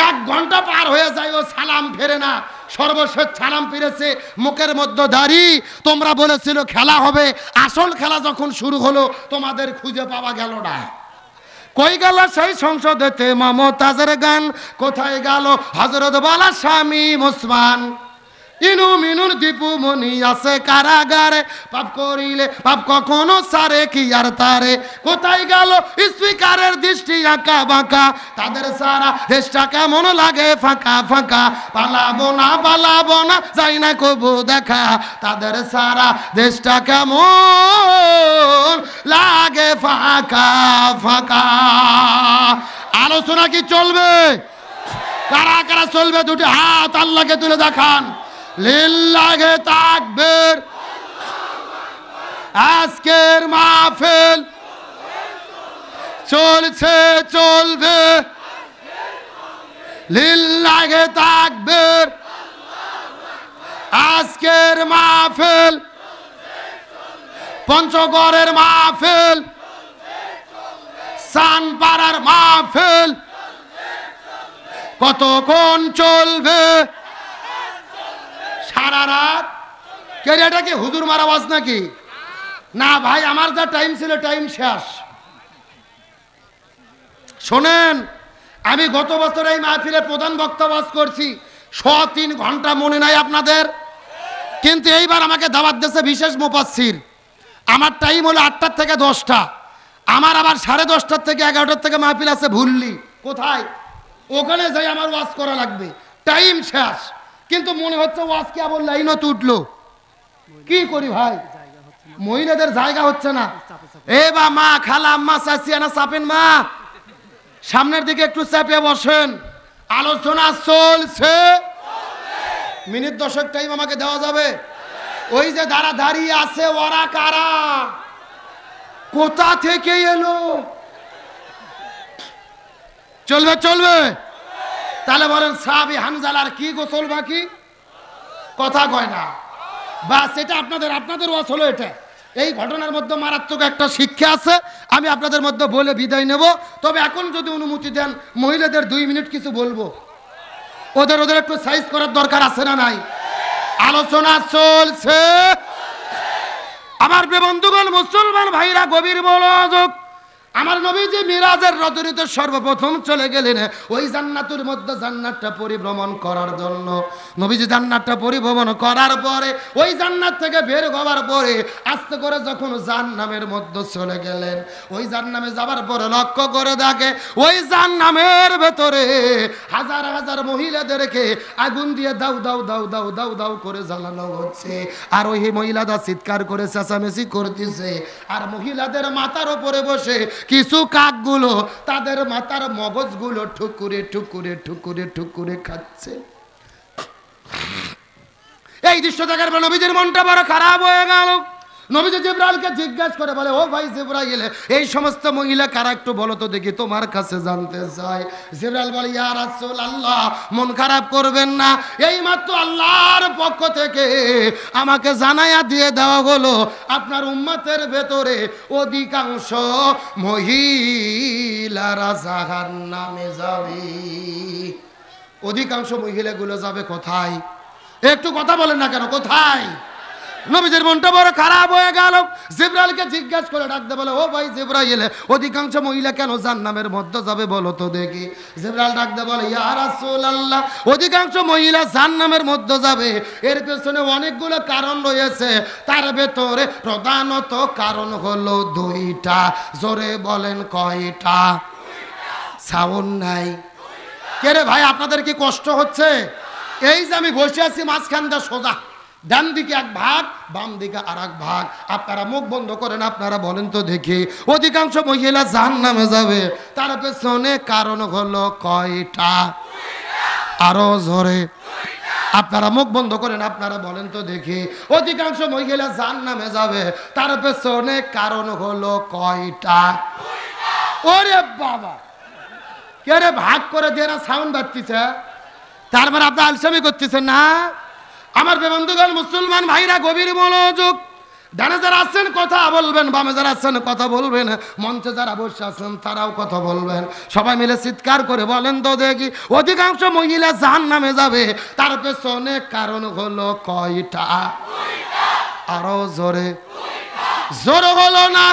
1 ঘন্টা পার হয়ে যায় ও সালাম ফেরে না। সর্বশেষ সালাম ফিরেছে, মুখের মধ্যে দাড়ি। তোমরা বলেছিল খেলা হবে, আসল খেলা যখন শুরু হলো তোমাদের খুঁজে পাওয়া গেল না। কই গেল সেই সংসদেতে মমতাজের গান, কোথায় গেল হযরত বালা স্বামী ওসমান? ইনু মিনুর দীপু মনি আছে কারাগারে, পাপ করিলে পাপ কখনো সারে কি আর তারে। কোথায় গেল স্পিকারের দৃষ্টি আঁকা বাঁকা, তাদের সারা দেশটা কেমন লাগে ফাঁকা ফাঁকা। পালাবো না যাই না কবু দেখা, তাদের সারা দেশটা কেমন লাগে ফাঁকা ফাঁকা। আলোচনা কি চলবে? কারা কারা চলবে? দুটি হাত আল্লাহকে তুলে দেখান। লিল্লাহে তাকবীর। আজকের মাহফিল চলছে চলবে, লিল্লাহে তাকবীর। আজকের মাহফিল পঞ্চগড়ের মাহফিল, সানপাড়ার মাহফিল কতক্ষণ চলবে? সারা রাত। কে এটা কি হুজুর মারা আওয়াজ নাকি? না ভাই, আমার যা টাইম ছিল টাইম শেষ। শোনেন, আমি গত বছর এই মাহফিলে প্রধান বক্তা ওয়াজ করছি 3 ঘন্টা, মনে নাই আপনাদের? কিন্তু এইবার আমাকে দাওয়াত দিয়েছে বিশেষ মুফাসসির। আমার টাইম হলো 8টা থেকে 10টা, আমার আবার 10:30 থেকে 11টার থেকে মাহফিল আছে ভুললি কোথায়, ওখানে যাই আমার ওয়াজ করা লাগবে। টাইম শেষ, কিন্তু মনে হচ্ছে ওয়াজ কি আবার লাইনও উঠলো। কি করি ভাই, মহিলাদের জায়গা হচ্ছে না। এ বা মা, খালা, আম্মা, চাচি না চাপেন মা, সামনের দিকে একটু চাপে বসেন। আলোচনা চলছে, মিনিট 10 টাইম আমাকে দেওয়া যাবে? ওই যে দাঁড়িয়ে আছে ওরা কারা, কোথা থেকে এলো? চলবে চলবে? তাহলে বলেন সাহাবী হানজালার কি গোসল বাকি? কথা কয় না। বাস, এটা আপনাদের ওয়াজ হলো এটা। এই ঘটনার মধ্যে মারাত্মক একটা শিক্ষা আছে, আমি আপনাদের মধ্যে বলে বিদায় নেব। তবে এখন যদি অনুমতি দেন, মহিলাদের 2 মিনিট কিছু বলবো। ওদের একটু সাইজ করার দরকার আছে না নাই? আলোচনা চলছে। আমার বন্ধুগণ, মুসলমান ভাইরা, গভীর মনোযোগ। আমার নবীজি মিরাজের রজনীতে সর্বপ্রথম চলে গেলেন ওই জান্নাতের মধ্যে জান্নাতটা পরিভ্রমণ করার জন্য। নবীজি জান্নাতটা পরিভ্রমণ করার পরে ওই জান্নাত থেকে বের হওয়ার পরে আস্তে করে যখন জাহান্নামের মধ্যে চলে গেলেন, ওই জাহান্নামে যাবার পরে লক্ষ্য করে দেখে ওই জাহান্নামের ভেতরে হাজার হাজার মহিলাদেরকে আগুন দিয়ে দাউ দাউ দাউ দাউ দাউ দাউ করে জ্বালানো হচ্ছে। আর ওই মহিলারা চিৎকার করে চেঁচামেচি করতেছে। আর মহিলাদের মাথার উপরে বসে কিছু কাকগুলো তাদের মাথার মগজগুলো ঠুকুরে ঠুকুরে ঠুকুরে ঠুকুরে খাচ্ছে। এই দৃশ্য দেখার পর নবীজির মনটা বড় খারাপ হয়ে গেল। নবীজি জিবরাইলকে জিজ্ঞাসা করে বলে, ও ভাই জিবরাইল, এই সমস্ত মহিলা কারা একটু বলো তো দেখি, তোমার কাছে জানতে চাই। জিবরাইল বলে, ইয়া রাসূলুল্লাহ, মন খারাপ করবেন না, এই মাত্র আল্লাহর পক্ষ থেকে আমাকে জানাইয়া দিয়ে দেওয়া হলো আপনার উম্মতের ভেতরে অধিকাংশ মহিলারা জাহান্নামে যাবে। অধিকাংশ মহিলাগুলো যাবে কোথায়? একটু কথা বলেন না কেন, কোথায়? নবীজির মনটা বড় খারাপ হয়ে গেল। জিবরাইলকে জিজ্ঞাসা করে ডাকতে বলে, ও ভাই জিবরাইল, অধিকাংশ মহিলা কেন জাহান্নামের মধ্যে যাবে বলো তো দেখি। জিবরাইল ডাকতে বলে, ইয়া রাসূলুল্লাহ, অধিকাংশ মহিলা জাহান্নামের মধ্যে যাবে, এর পেছনে অনেকগুলো কারণ রয়েছে। তার ভেতরে প্রধানত কারণ হলো 2টা। জোরে বলেন কয়টা? সাউন্ড নাই। কে রে ভাই, আপনাদের কি কষ্ট হচ্ছে? এই যে আমি বসে আছি মাঝখানটা সোজা, ডান দিকে এক ভাগ, বাম দিকে আর এক ভাগ। আপনারা মুখ বন্ধ করেন, আপনারা বলেন তো দেখি, অধিকাংশ মহিলা জাহান্নামে যাবে, তার পেছনে কারণ হলো কয়টা? আরো জোরে। আপনারা মুখ বন্ধ করেন, আপনারা বলেন তো দেখি, অধিকাংশ মহিলা জাহান্নামে যাবে, তার পেছনে কারণ হলো কয়টা? ওরে বাবা, কে রে ভাগ করে দিয়ে না সাউন্ড বাড়তিছে? তার মানে আপনি আলসামি করতেছেন না? আমার বন্ধুগণ, মুসলমান ভাইরা, গভীর মনোযোগ। ডানে যারা আছেন কথা বলবেন, বামে যারা আছেন কথা বলবেন, মঞ্চে যারা বসে আছেন তারাও কথা বলবেন। সবাই মিলে চিৎকার করে বলেন তো দেখি, অধিকাংশ মহিলা জাহান্নামে যাবে, তার পেছনে কারণ হলো কয়টা? আরো জোরে, জোরে হলো না?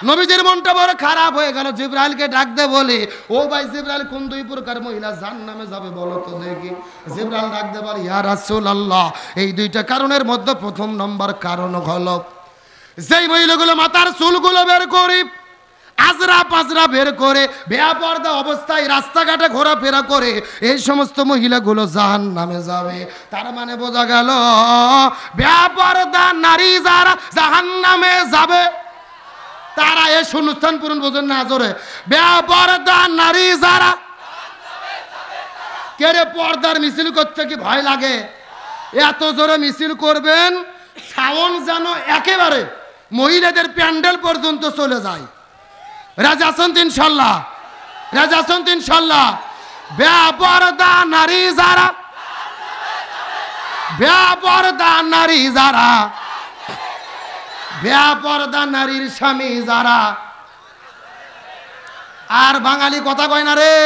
নবীজির মনটা বড় খারাপ হয়ে গেল। জিবরাইলকে ডাক দে বলে, ও ভাই জিবরাইল, কোন দুই প্রকার মহিলা জাহান্নামে যাবে বলো তো দেখি। জিবরাইল ডাক দে বলে, ইয়া রাসূলুল্লাহ, এই দুইটা কারণের মধ্যে প্রথম নম্বর কারণ হলো যেই মহিলাগুলো মাথার চুলগুলো বের করে, আজরা পাজরা বের করে, বেপরদা অবস্থায় রাস্তাঘাটে ঘোরাফেরা করে, এই সমস্ত মহিলাগুলো জাহান্নামে যাবে। তার মানে বোঝা গেল বেপরদা নারী যারা জাহান্নামে যাবে তারা এই অনুষ্ঠান পূরণ বোঝেন না। জোরে, বেপরদা নারী যারা। কে রে পর্দার মিছিল করতে কি ভয় লাগে? এত জোরে মিছিল করবেন সাউন্ড যেন একেবারে মহিলাদের প্যান্ডেল পর্যন্ত চলে যায়। রাজি আছেন তো ইনশাল্লাহ? রাজি আছেন তো ইনশাল্লাহ? বেপরদা নারী যারা, বেপরদা নারী যারা, বেপরদা নারীর স্বামী যারা। আর বাঙালি কথা কয় না রে,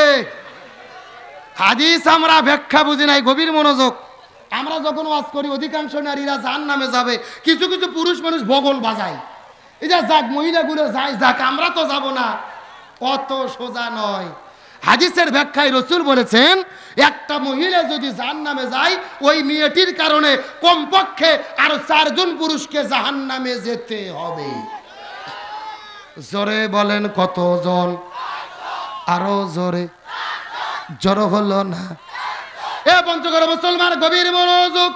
হাদিস আমরা ব্যাখ্যা বুঝি নাই। গভীর মনোযোগ। আমরা যখন ওয়াজ করি অধিকাংশ নারীরা জাহান্নামে যাবে, কিছু কিছু পুরুষ মানুষ বগল বাজায়, এই যে যাক মহিলাগুলো যায় যাক, আমরা তো যাব না। কত সোজা নয়। হাদিসের ব্যাখ্যায় রাসূল বলেছেন, একটা মহিলা যদি জাহান্নামে যায়, ওই মেয়েটির কারণে কমপক্ষে আরো 4 জন পুরুষকে জাহান্নামে যেতে হবে। জোরে বলেন কতজন? আরো জোরে। জড়ো হলো না? এ পঞ্চগড় মুসলমান গভীর মনোযোগ।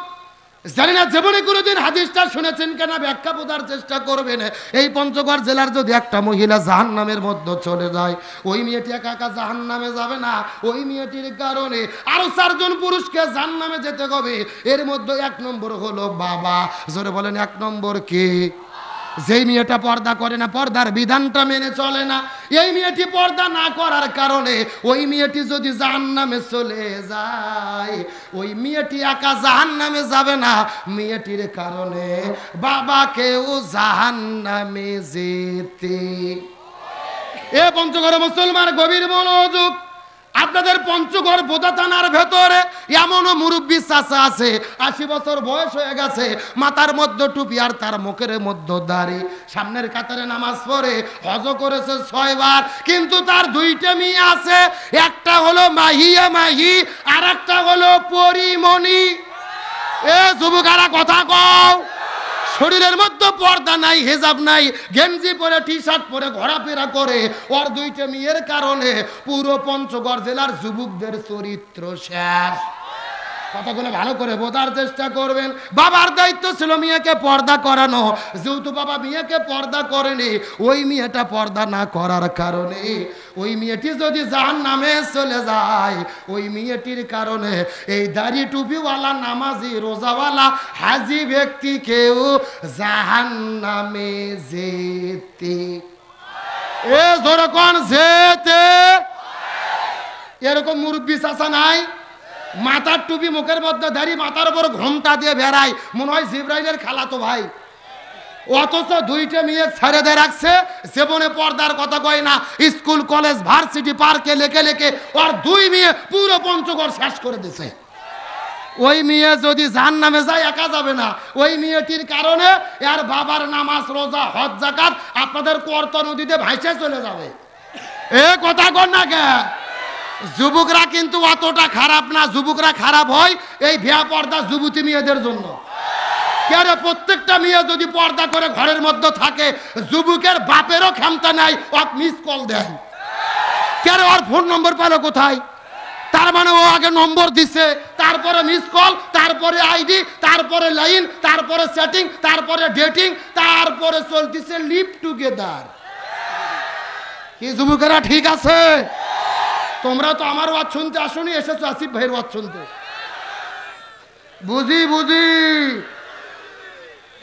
জানি না জীবনে কোনোদিন হাদিসটা শুনেছেন কিনা, ব্যাখ্যা বোঝার চেষ্টা করবেন। এই পঞ্চগড় জেলার যদি একটা মহিলা জাহান্নামের মধ্যে চলে যায়, ওই মেয়েটি একা একা জাহান্নামে যাবে না, ওই মেয়েটির কারণে আরো 4 জন পুরুষকে জাহান্নামে যেতে হবে। এর মধ্যে 1 নম্বর হলো বাবা। জোরে বলেন 1 নম্বর কি? যেই মেয়েটা পর্দা করে না, পর্দার বিধানটা মেনে চলে না, এই মেয়েটি পর্দা না করার কারণে ওই মেয়েটি যদি জাহান্নামে চলে যায়, ওই মেয়েটি একা জাহান্নামে যাবে না, মেয়েটির কারণে বাবাকেও জাহান্নামে যেতে। এ পঞ্চগড় মুসলমান গভীর মনোযোগ। আপনাদের পঞ্চগড় বোদা থানার ভেতরে এমনও মুরব্বী চাচা আছে, 80 বছর বয়স হয়ে গেছে, মাথার মধ্যে টুপি আর তার মুখের মধ্যে দাড়ি, সামনের কাতারে নামাজ পড়ে, হজ করেছে 6 বার, কিন্তু তার 2টা মেয়ে আছে। একটা হলো মাহিয়া মাহি, আর একটা হলো পরিমণি। এ যুবকেরা কথা কও। শরীরের মধ্যে পর্দা নাই, হেজাব নাই, গেঞ্জি পরে টি শার্ট পরে ঘোরাফেরা করে। ওর 2টা মেয়ের কারণে পুরো পঞ্চগড় জেলার যুবকদের চরিত্র শেষ। কথাগুলো ভালো করে বোঝার চেষ্টা করবেন। বাবার দায়িত্ব ছিল মেয়েকে পর্দা করানো, যেহেতু বাবা মেয়েকে পর্দা করেনি, ওই মেয়েটা পর্দা না করার কারণে ওই মেয়েটি যদি জাহান্নামে চলে যায়, ওই মেয়েটির কারণে এই দাড়ি টুপিওয়ালা নামাজি রোজাওয়ালা হাজি ব্যক্তি কেউ জাহান্নামে যেতে। এ যেরকম যেতে। এরকম মুরব্বী চাচা নাই? মাথার টুপি, মুখের মধ্যে দাড়ি, মাথার উপর ঘোমটা দিয়ে বেড়ায়, মনে হয় জিবরাইলের খালাতো ভাই। অথচ 2টা মেয়ে ছেড়ে দিয়ে রাখছে, জীবনে পর্দার কথা কয় না। স্কুল কলেজ ভার্সিটি পার্কে লেখে লেখে ওর 2 মেয়ে পুরো পঞ্চগড় শেষ করে দিছে। ওই মেয়ে যদি জাহান্নামে যায়, একা যাবে না, ওই মেয়েটির কারণে এর বাবার নামাজ রোজা হজ যাকাত আপনাদের কর্তা নদীতে ভাইসে চলে যাবে। এ কথা কর না কে? যুবকরা কিন্তু অতটা খারাপ না। যুবকরা খারাপ হয় এই বেপর্দা যুবতী মেয়েদের জন্য। কেন? প্রত্যেকটা মেয়ে যদি পর্দা করে ঘরের মধ্যে থাকে, যুবকের বাপেরও ক্ষমতা নাই ওর মিস কল দেয়। কেন? ওর ফোন নম্বর পেলো কোথায়? তার মানে ও আগে নম্বর দিছে, তারপরে মিস কল, তারপরে আইডি, তারপরে লাইন, তারপরে সেটিং, তারপরে ডেটিং, তারপরে চলতেছে লিভ টুগেদার। কি যুবকেরা ঠিক আছে? তোমরা তো আমার ওয়াজ শুনতে আসনি, এসেছো আসিফ ভাইয়ের ওয়াজ শুনতে। বুঝি বুঝি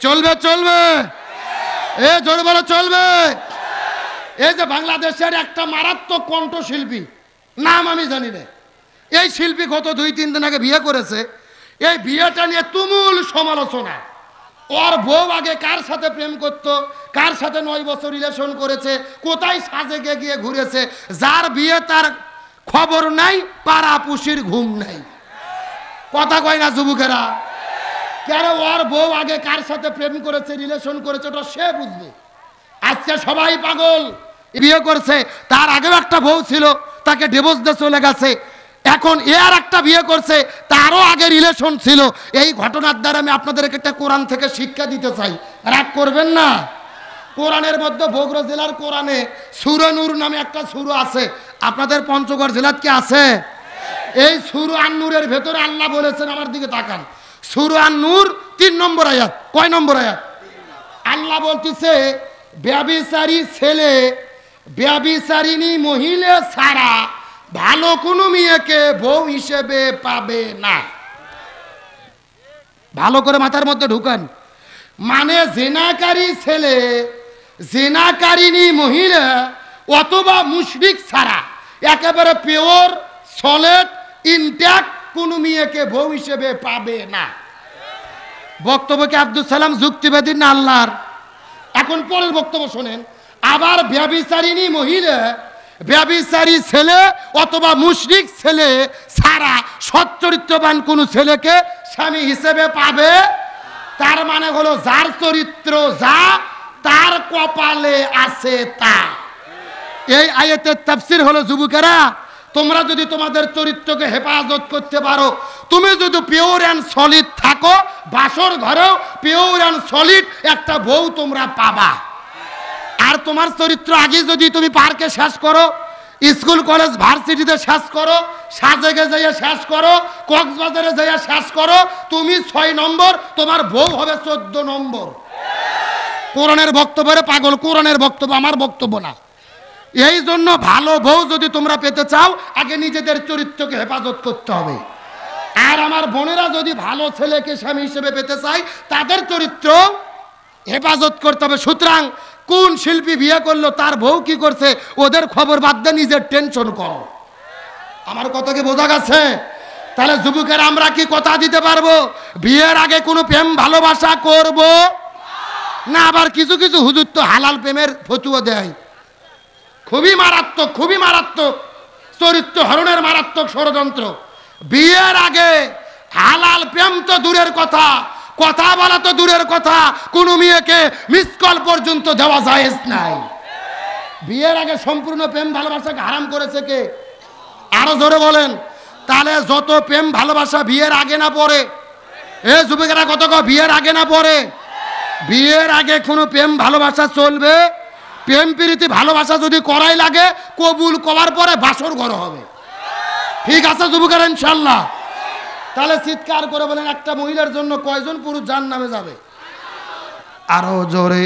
চলবে চলবে। এ জোরে বলো চলবে। এই যে বাংলাদেশের একটা মারাত্মক কণ্ঠশিল্পী, নাম আমি জানি না, এই শিল্পী গত 2-3 দিন আগে বিয়ে করেছে। এই বিয়েটা নিয়ে তুমুল সমালোচনা। ওর বউ আগে কার সাথে প্রেম করত, কার সাথে 9 বছর রিলেশন করেছে, কোথায় সাজেকে গিয়ে ঘুরেছে, যার বিয়ে তার খবর নাই, পাড়া পুষির ঘুম নাই। কথা কয় না যুবকেরা? কেন ওর বউ আগে কার সাথে প্রেম করেছে, রিলেশন করেছে, ওটা সে বুঝবে। আজকে সবাই পাগল, বিয়ে করছে, তার আগেও একটা বউ ছিল, তাকে ডিভোর্স দিয়ে চলে গেছে, এখন এর একটা বিয়ে করছে, তারও আগে রিলেশন ছিল। এই ঘটনার দ্বারা আমি আপনাদেরকে একটা কোরআন থেকে শিক্ষা দিতে চাই, রাগ করবেন না। কোরআনের মধ্যে বগুড়া জেলার কোরআনে সূরা নূর নামে একটা সূরা আছে। আপনাদের পঞ্চগড় জেলার কি আছে? এই সূরা আন-নূরের ভেতরে আল্লাহ বলেছেন, আমার দিকে তাকান, সূরা আন-নূর 3 নম্বর আয়াত। কয় নম্বর আয়াত? আল্লাহ বলতেছে, ব্যভিচারী ছেলে ব্যভিচারিণী মহিলা ছাড়া ভালো কোনো মেয়েকে বউ হিসেবে পাবে না। ভালো করে মাথার মধ্যে ঢুকান। মানে জিনাকারী ছেলে, জিনাকারিনী মহিলা অথবা মুশরিক ছাড়া একেবারে পিওর সলিড ইনট্যাক্ট কোনো মেয়েকে বউ হিসেবে পাবে না। বক্তব্য কি আব্দুল সালাম যুক্তিবাদী না আল্লাহর? এখন পরের বক্তব্য শোনেন। আবার ব্যভিচারিণী মহিলা, ব্যভিচারী ছেলে অথবা মুশরিক ছেলে ছাড়া সচ্চরিত্রবান কোন ছেলেকে স্বামী হিসেবে পাবে। তার মানে হলো যার চরিত্র যা, তার কপালে আছে তা। এই আয়াতের তাফসীর হলো, যুবকেরা তোমরা যদি তোমাদের চরিত্রকে হেফাজত করতে পারো, তুমি যদি পিওর অ্যান্ড সলিড থাকো, বাসর ঘরেও পিওর অ্যান্ড সলিড একটা বউ তোমরা পাবা। আর তোমার চরিত্র আগে যদি তুমি পার্কে শেষ করো, স্কুল কলেজ ভার্সিটিতে শেষ করো, সাজেকে যাইয়া শেষ করো, কক্সবাজারে যাইয়া শেষ করো, তুমি 6 নম্বর, তোমার বউ হবে 14 নম্বর। কোরআনের বক্তব্যের পাগল, কোরআনের বক্তব্য, আমার বক্তব্য না। এই জন্য ভালো বউ যদি তোমরা পেতে চাও, আগে নিজেদের চরিত্রকে হেফাজত করতে হবে। আর আমার বোনেরা যদি ভালো ছেলেকে স্বামী হিসেবে পেতে চায়, তাদের চরিত্র হেফাজত করতে হবে। সুতরাং কোন শিল্পী বিয়ে করলো, তার বউ কি করছে, ওদের খবর বাদ দিয়ে নিজের টেনশন করো। আমার কথা কি বোঝা গেছে? তাহলে যুবকের আমরা কি কথা দিতে পারবো বিয়ের আগে কোনো প্রেম ভালোবাসা করব না? আবার কিছু কিছু হুজুর তো হালাল প্রেমের ফতুয়া দেয়, খুবই মারাত্মক, খুবই মারাত্মক, চরিত্র হরণের মারাত্মক ষড়যন্ত্র। বিয়ের আগে হালাল প্রেম তো দূরের কথা, কথা বলা তো দূরের কথা, কোন মেয়েকে মিস কল পর্যন্ত দেওয়া জায়েজ নাই। বিয়ের আগে সম্পূর্ণ প্রেম ভালোবাসাকে হারাম করেছে কে? আরো জোরে বলেন। তাহলে যত প্রেম ভালোবাসা বিয়ের আগে না পড়ে, এ যুবকেরা কত বিয়ের আগে না পড়ে, বিয়ের আগে কোনো প্রেম ভালোবাসা চলবে? প্রেম প্রীতি ভালোবাসা যদি করাই লাগে, কবুল করার পরে বাসর ঘর হবে। ঠিক আছে যুবকেরা, ইনশাল্লাহ। তাহলে চিৎকার করে বলেন, একটা মহিলার জন্য কয়জন পুরুষ জাহান্নামে যাবে? আরো জোরে,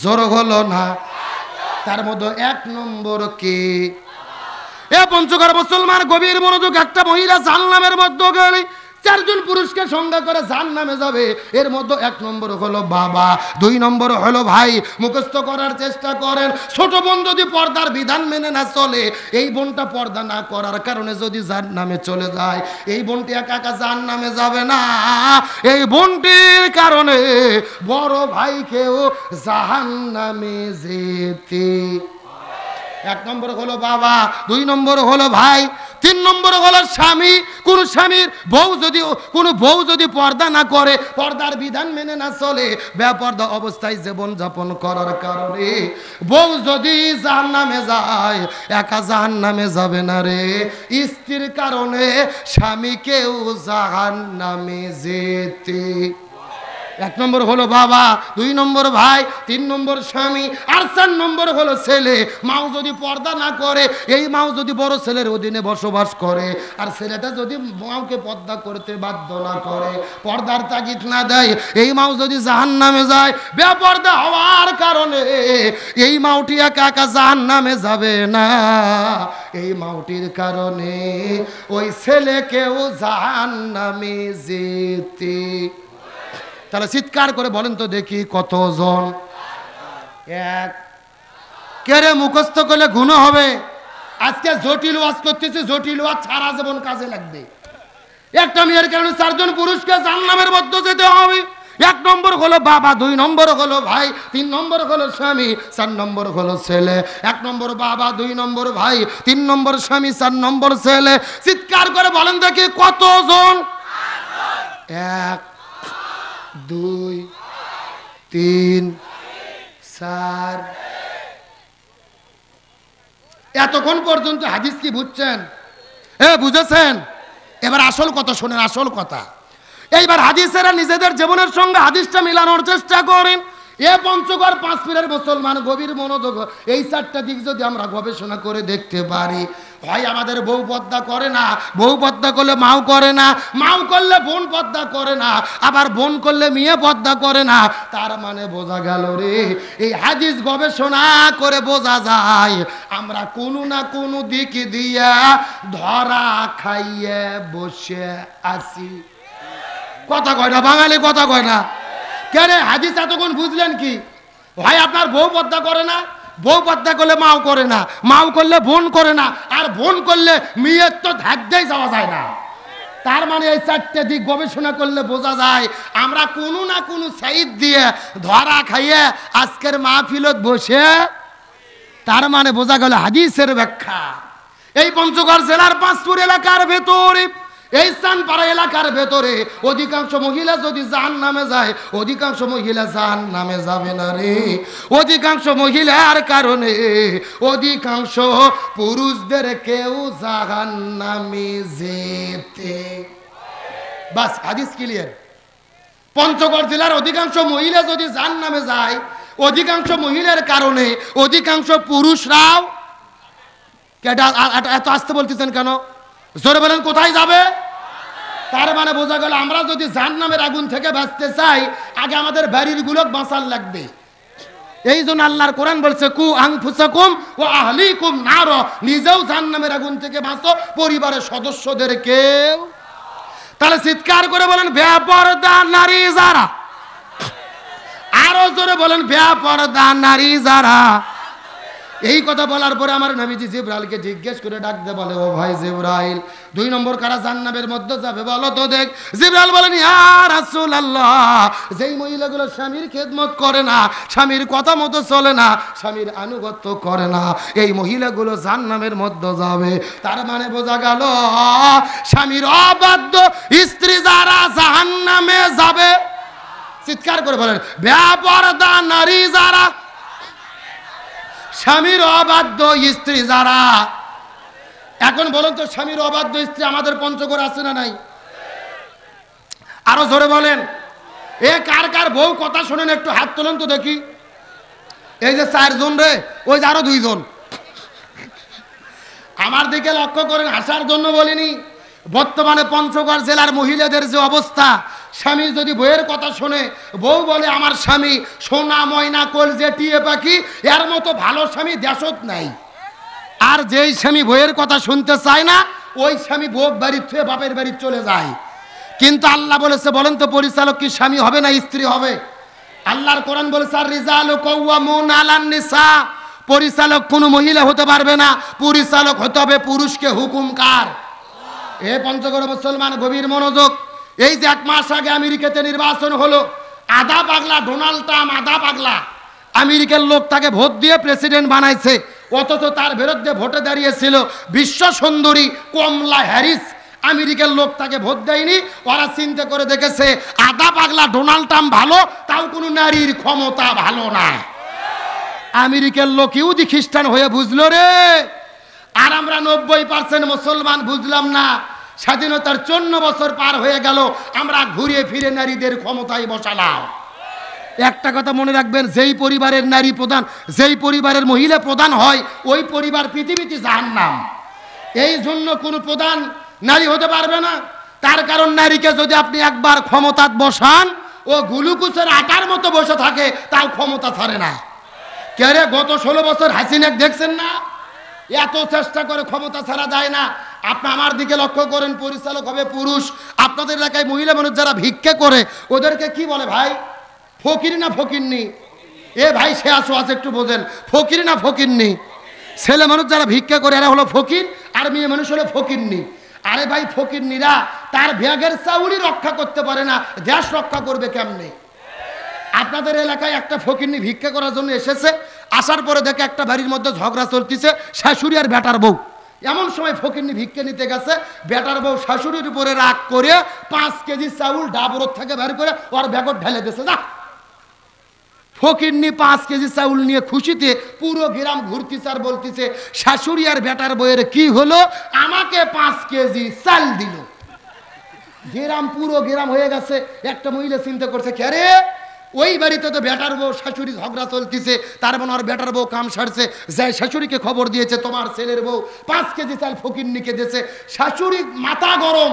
জোর হলো না। তার মধ্যে 1 নম্বর কি? এ পঞ্চগড় মুসলমান গভীর মনোযোগ। একটা মহিলা জাহান্নামের মধ্যে গেলে 4 জন পুরুষকে সঙ্গে করে জাহান্নামে যাবে। এর মধ্যে 1 নম্বর হলো বাবা, 2 নম্বর হলো ভাই। মুখস্থ করার চেষ্টা করেন। ছোট বোন যদি পর্দার বিধান মেনে না চলে, এই বোনটা পর্দা না করার কারণে যদি জাহান্নামে চলে যায়, এই বোনটি একা একা জাহান্নামে যাবে না, এই বোনটির কারণে বড় ভাইকেও জাহান্নামে যেতে। 1 নম্বর হলো বাবা, 2 নম্বর হলো ভাই, 3 নম্বর হলো স্বামী। কোন স্বামীর বউ যদি, কোন বউ যদি পর্দা না করে, পর্দার বিধান মেনে না চলে, বেপর্দা অবস্থায় জীবন যাপন করার কারণে বউ যদি জাহান্নামে যায়, একা জাহান্নামে যাবে না রে, স্ত্রীর কারণে স্বামীকেও জাহান্নামে যেতে। 1 নম্বর হলো বাবা, 2 নম্বর ভাই, 3 নম্বর স্বামী, আর 4 নম্বর হলো ছেলে। মাও যদি পর্দা না করে, এই মাও যদি বড় ছেলের অধীনে বসবাস করে, আর ছেলেটা যদি মাওকে পর্দা করতে বাধ্য না করে, পর্দার তাগিদ না দেয়, এই মাও যদি জাহান্নামে যায়, বেপর্দা হওয়ার কারণে এই মাওটি একা একা জাহান্নামে যাবে না, এই মাওটির কারণে ওই ছেলেকেও জাহান্নামে যেতে। তাহলে চিৎকার করে বলেন তো দেখি কতজন? 1। কেরে মুখস্থ করলে গুণ হবে? আজকে জটিল ওয়াজ করতেছি, জটিল ওয়াজ সারা জীবন কাজে লাগবে। একটা মেয়ের কারণে 4 জন পুরুষকে জাহান্নামের মধ্যে যেতে হবে। এক নম্বর হলো বাবা, 2 নম্বর হলো ভাই, 3 নম্বর হলো স্বামী, 4 নম্বর হলো ছেলে। 1 নম্বর বাবা, 2 নম্বর ভাই, 3 নম্বর স্বামী, 4 নম্বর ছেলে। চিৎকার করে বলেন দেখি কতজন? 1 2 3 4। এতক্ষণ পর্যন্ত হাদিস কি বুঝছেন? বুঝেছেন? এবার আসল কথা শোনেন, আসল কথা। এইবার হাদিসেরা নিজেদের জীবনের সঙ্গে হাদিসটা মিলানোর চেষ্টা করেন। পঞ্চগড় 5 পীরের মুসলমান গভীর মনোযোগ, এই 4টা দিক যদি আমরা গবেষণা করে দেখতে পারি, হয় আমাদের বউ পর্দা করে না, বউ পর্দা করলে মাও করে না, মাও করলে বোন পর্দা করে না, আবার বোন করলে মেয়ে পর্দা করে না। তার মানে বোঝা গেল রে, এই হাদিস গবেষণা করে বোঝা যায় আমরা কোনো না কোনো দিক দিয়া ধরা খাইয়ে বসে আছি। কথা কয় না বাঙালি, কথা কয় না কেন? হাদিস এতক্ষণ বুঝলেন কি? ভাই আপনার বউ পর্দা করে না, বউ পর্দা করলে মাও করে না, মাও করলে বোন করে না, আর বোন করলে মেয়ের তো ধাক্কাই যাওয়া যায় না। তার মানে এই 4টে দিক গবেষণা করলে বোঝা যায় আমরা কোনো না কোনো সাইড দিয়ে ধরা খাইয়ে আজকের মাহফিলত বসে। তার মানে বোঝা গেল হাদিসের ব্যাখ্যা। এই পঞ্চগড় জেলার 5পুর এলাকার ভেতরে, এই চানপাড়া এলাকার ভেতরে অধিকাংশ মহিলা যদি জাহান্নামে যায়, অধিকাংশ মহিলা জাহান্নামে যাবে না রে। অধিকাংশ মহিলার কারণে অধিকাংশ পুরুষদের কেউ জাহান্নামে যেতে। বাস হাদিস ক্লিয়ার। পঞ্চগড় জেলার অধিকাংশ মহিলা যদি জাহান্নামে যায়, অধিকাংশ মহিলার কারণে অধিকাংশ পুরুষরাও। এত আসতে বলতেছেন কেন? জোরে বলেন কোথায় যাবে? তার মানে বোঝা গেল আমরা যদি জাহান্নামের আগুন থেকে বাঁচতে চাই, আগে আমাদের বাড়ির গুলো বাঁচার লাগবে। এই জন্য আল্লাহর কোরআন বলছে কু আনফুসাকুম ওয়া আহলিকুম নার, নিজেও জাহান্নামের আগুন থেকে বাঁচো, পরিবারের সদস্যদেরকেও। তাহলে চিৎকার করে বলেন বেপরদা নারী যারা, আরো জোরে বলেন বেপরদা নারী যারা। এই কথা বলার পরে আমার নবীজি জিবরাইলকে জিজ্ঞেস করে ডাক দে, বলে ও ভাই জিবরাইল, 2 নম্বর কারা জান্নাতের মধ্যে যাবে বলো তো দেখ। জিবরাইল বলেন ইয়া রাসূলুল্লাহ, যেই মহিলাগুলো স্বামীর খেদমত করে না, স্বামীর কথা মতো চলে না, স্বামীর আনুগত্য করে না, এই মহিলাগুলো জান্নাতের মধ্যে যাবে। তার মানে বোঝা গেল স্বামীর অবাধ্য স্ত্রী যারা জাহান্নামে যাবে। চিৎকার করে বলেন বেপরদা নারী যারা, স্বামীর অবাধ্য স্ত্রী যারা। এখন বলেন তো স্বামীর অবাধ্য স্ত্রী আমাদের পঞ্চগড় আছে না নাই? আরো জোরে বলেন। কার কার বউ কথা শোনেন একটু হাত তোলেন তো দেখি। এই যে 4 জন রে, ওই যে আরো 2 জন। আমার দিকে লক্ষ্য করেন, হাসার জন্য বলিনি। বর্তমানে পঞ্চগড় জেলার মহিলাদের যে অবস্থা, স্বামী যদি বউয়ের কথা শোনে, বউ বলে আমার স্বামী সোনা ময়না কলজে টিয়ে পাখি, এর মতো ভালো স্বামী দেশত নাই। আর যেই স্বামী বউয়ের কথা শুনতে চায় না, ওই স্বামী বউ বাড়ির থেকে বাপের বাড়ি চলে যায়। কিন্তু আল্লাহ বলেছে, বলেন তো পরিচালক কি স্বামী হবে না স্ত্রী হবে? আল্লাহর কোরআন বলেছে আর রিজালু কাওয়ামুনা আলান নিসা, পরিচালক কোনো মহিলা হতে পারবে না, পরিচালক হতে হবে পুরুষকে হুকুমকার। পঞ্চগড় মুসলমান গভীর মনোযোগ। এই যে 1 মাস আগে আমেরিকাতে নির্বাচন হলো, আধা পাগলা ডোনাল্ড ট্রাম্প, আধা পাগলা আমেরিকার লোক তাকে ভোট দিয়ে প্রেসিডেন্ট বানাইছে। অথচ তার বিরুদ্ধে ভোটে দাঁড়িয়েছিল বিশ্ব সুন্দরী কমলা হ্যারিস। আমেরিকার লোক তাকে ভোট দেয়নি। ওরা চিন্তা করে দেখেছে আধা পাগলা ডোনাল্ড ট্রাম্প ভালো, তাও কোনো নারীর ক্ষমতা ভালো না। আমেরিকার লোক ইহুদি খ্রিস্টান হয়ে বুঝলো রে। আর আমরা 90% মুসলমান বুঝলাম না। স্বাধীনতার 54 বছর পার হয়ে গেল, আমরা ঘুরিয়ে ফিরে নারীদের ক্ষমতায় বসালাম। একটা কথা মনে রাখবেন, যেই পরিবারের নারী প্রধান, যেই পরিবারের মহিলা প্রধান হয়, ওই পরিবার পৃথিবীতে জাহান্নাম। এই জন্য কোনো প্রধান নারী হতে পারবে না। তার কারণ নারীকে যদি আপনি একবার ক্ষমতা বসান, ও গ্লুকোজের আটার মতো বসে থাকে, তাও ক্ষমতা ছাড়ে না। কে রে, গত 16 বছর হাসিনাকে দেখছেন না? এত চেষ্টা করে ক্ষমতা ছাড়া যায় না। আপনি আমার দিকে লক্ষ্য করেন, পরিচালক হবে পুরুষ। আপনাদের এলাকায় মহিলা মানুষ যারা ভিক্ষা করে, ওদেরকে কি বলে ভাই? ফকির না ফকিরনি? ভাই সে আসো আছে একটু বোঝেন, ফকির না ফকিরনি? ছেলে মানুষ যারা ভিক্ষা করে এরা হলো ফকির, আর মেয়ে মানুষ হলো ফকিরনি। আরে ভাই ফকিরনিরা তার ব্যাগের চাউলই রক্ষা করতে পারে না, দেশ রক্ষা করবে কেমনে? আপনাদের এলাকায় একটা ফকিন্নি ভিক্ষা করার জন্য এসেছে, আসার পরে দেখে একটা বাড়ির মধ্যে ঝগড়া চলতেছে, শাশুড়ি আর বেটার বউ। এমন সময় ফকিন্নি ভিক্ষা নিতে গেছে, বেটার বউ শাশুড়ির উপরে রাগ করে 5 কেজি চাউল ডাবরত থেকে বের করে ওর ব্যাগত ঢেলে দিয়েছে। না, ফকিন্নি 5 কেজি চাউল নিয়ে খুশিতে পুরো গ্রাম ঘুরতেছে আর বলতেছে, শাশুড়ি আর বেটার বউয়ের কি হলো, আমাকে 5 কেজি চাল দিল। গ্রাম পুরো গ্রাম হয়ে গেছে। একটা মহিলা চিন্তা করছে, কে রে, ওই বাড়িতে তো বেটার বউ শাশুড়ি ঝগড়া চলতেছে, তার মানে আর বেটার বউ কাম সারছে, যাই শাশুড়িকে খবর দিয়েছে তোমার ছেলের বউ 5 কেজি চাল ফকিন্নিকে দিয়েছে। শাশুড়ি মাথা গরম,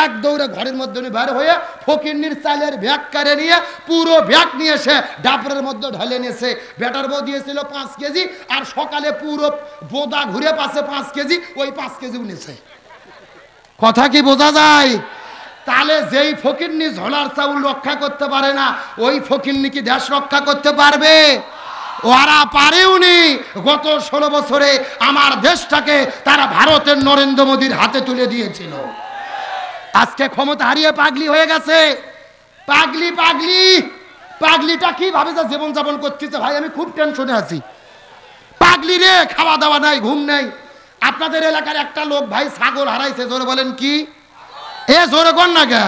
এক দৌড়ে ঘরের মধ্যে বের হয়ে ফকিন্নির চালের ব্যাগ কারে নিয়ে পুরো ব্যাগ নিয়ে এসে ডাবরের মধ্যে ঢেলে নিয়েছে। বেটার বউ দিয়েছিল 5 কেজি, আর সকালে পুরো বোদা ঘুরে পাশে 5 কেজি, ওই 5 কেজিও নিয়েছে। কথা কি বোঝা যায়? তাহলে যেই ফকিন্নি ঝোলার চাউল রক্ষা করতে পারে না, ওই ফকিন্নি কি দেশ রক্ষা করতে পারবে? ওরা পারেওনি। গত 16 বছরে আমার দেশটাকে তারা ভারতের নরেন্দ্র মোদীর হাতে তুলে দিয়েছিল। আজকে ক্ষমতা হারিয়ে পাগলি হয়ে গেছে। পাগলি পাগলি পাগলিটা কিভাবে যা জীবনযাপন করতেছে ভাই, আমি খুব টেনশনে আছি। পাগলি রে, খাওয়া দাওয়া নাই, ঘুম নেই। আপনাদের এলাকার একটা লোক ভাই ছাগল হারাইছে, জোরে বলেন কি? এ জোরে কর না কে?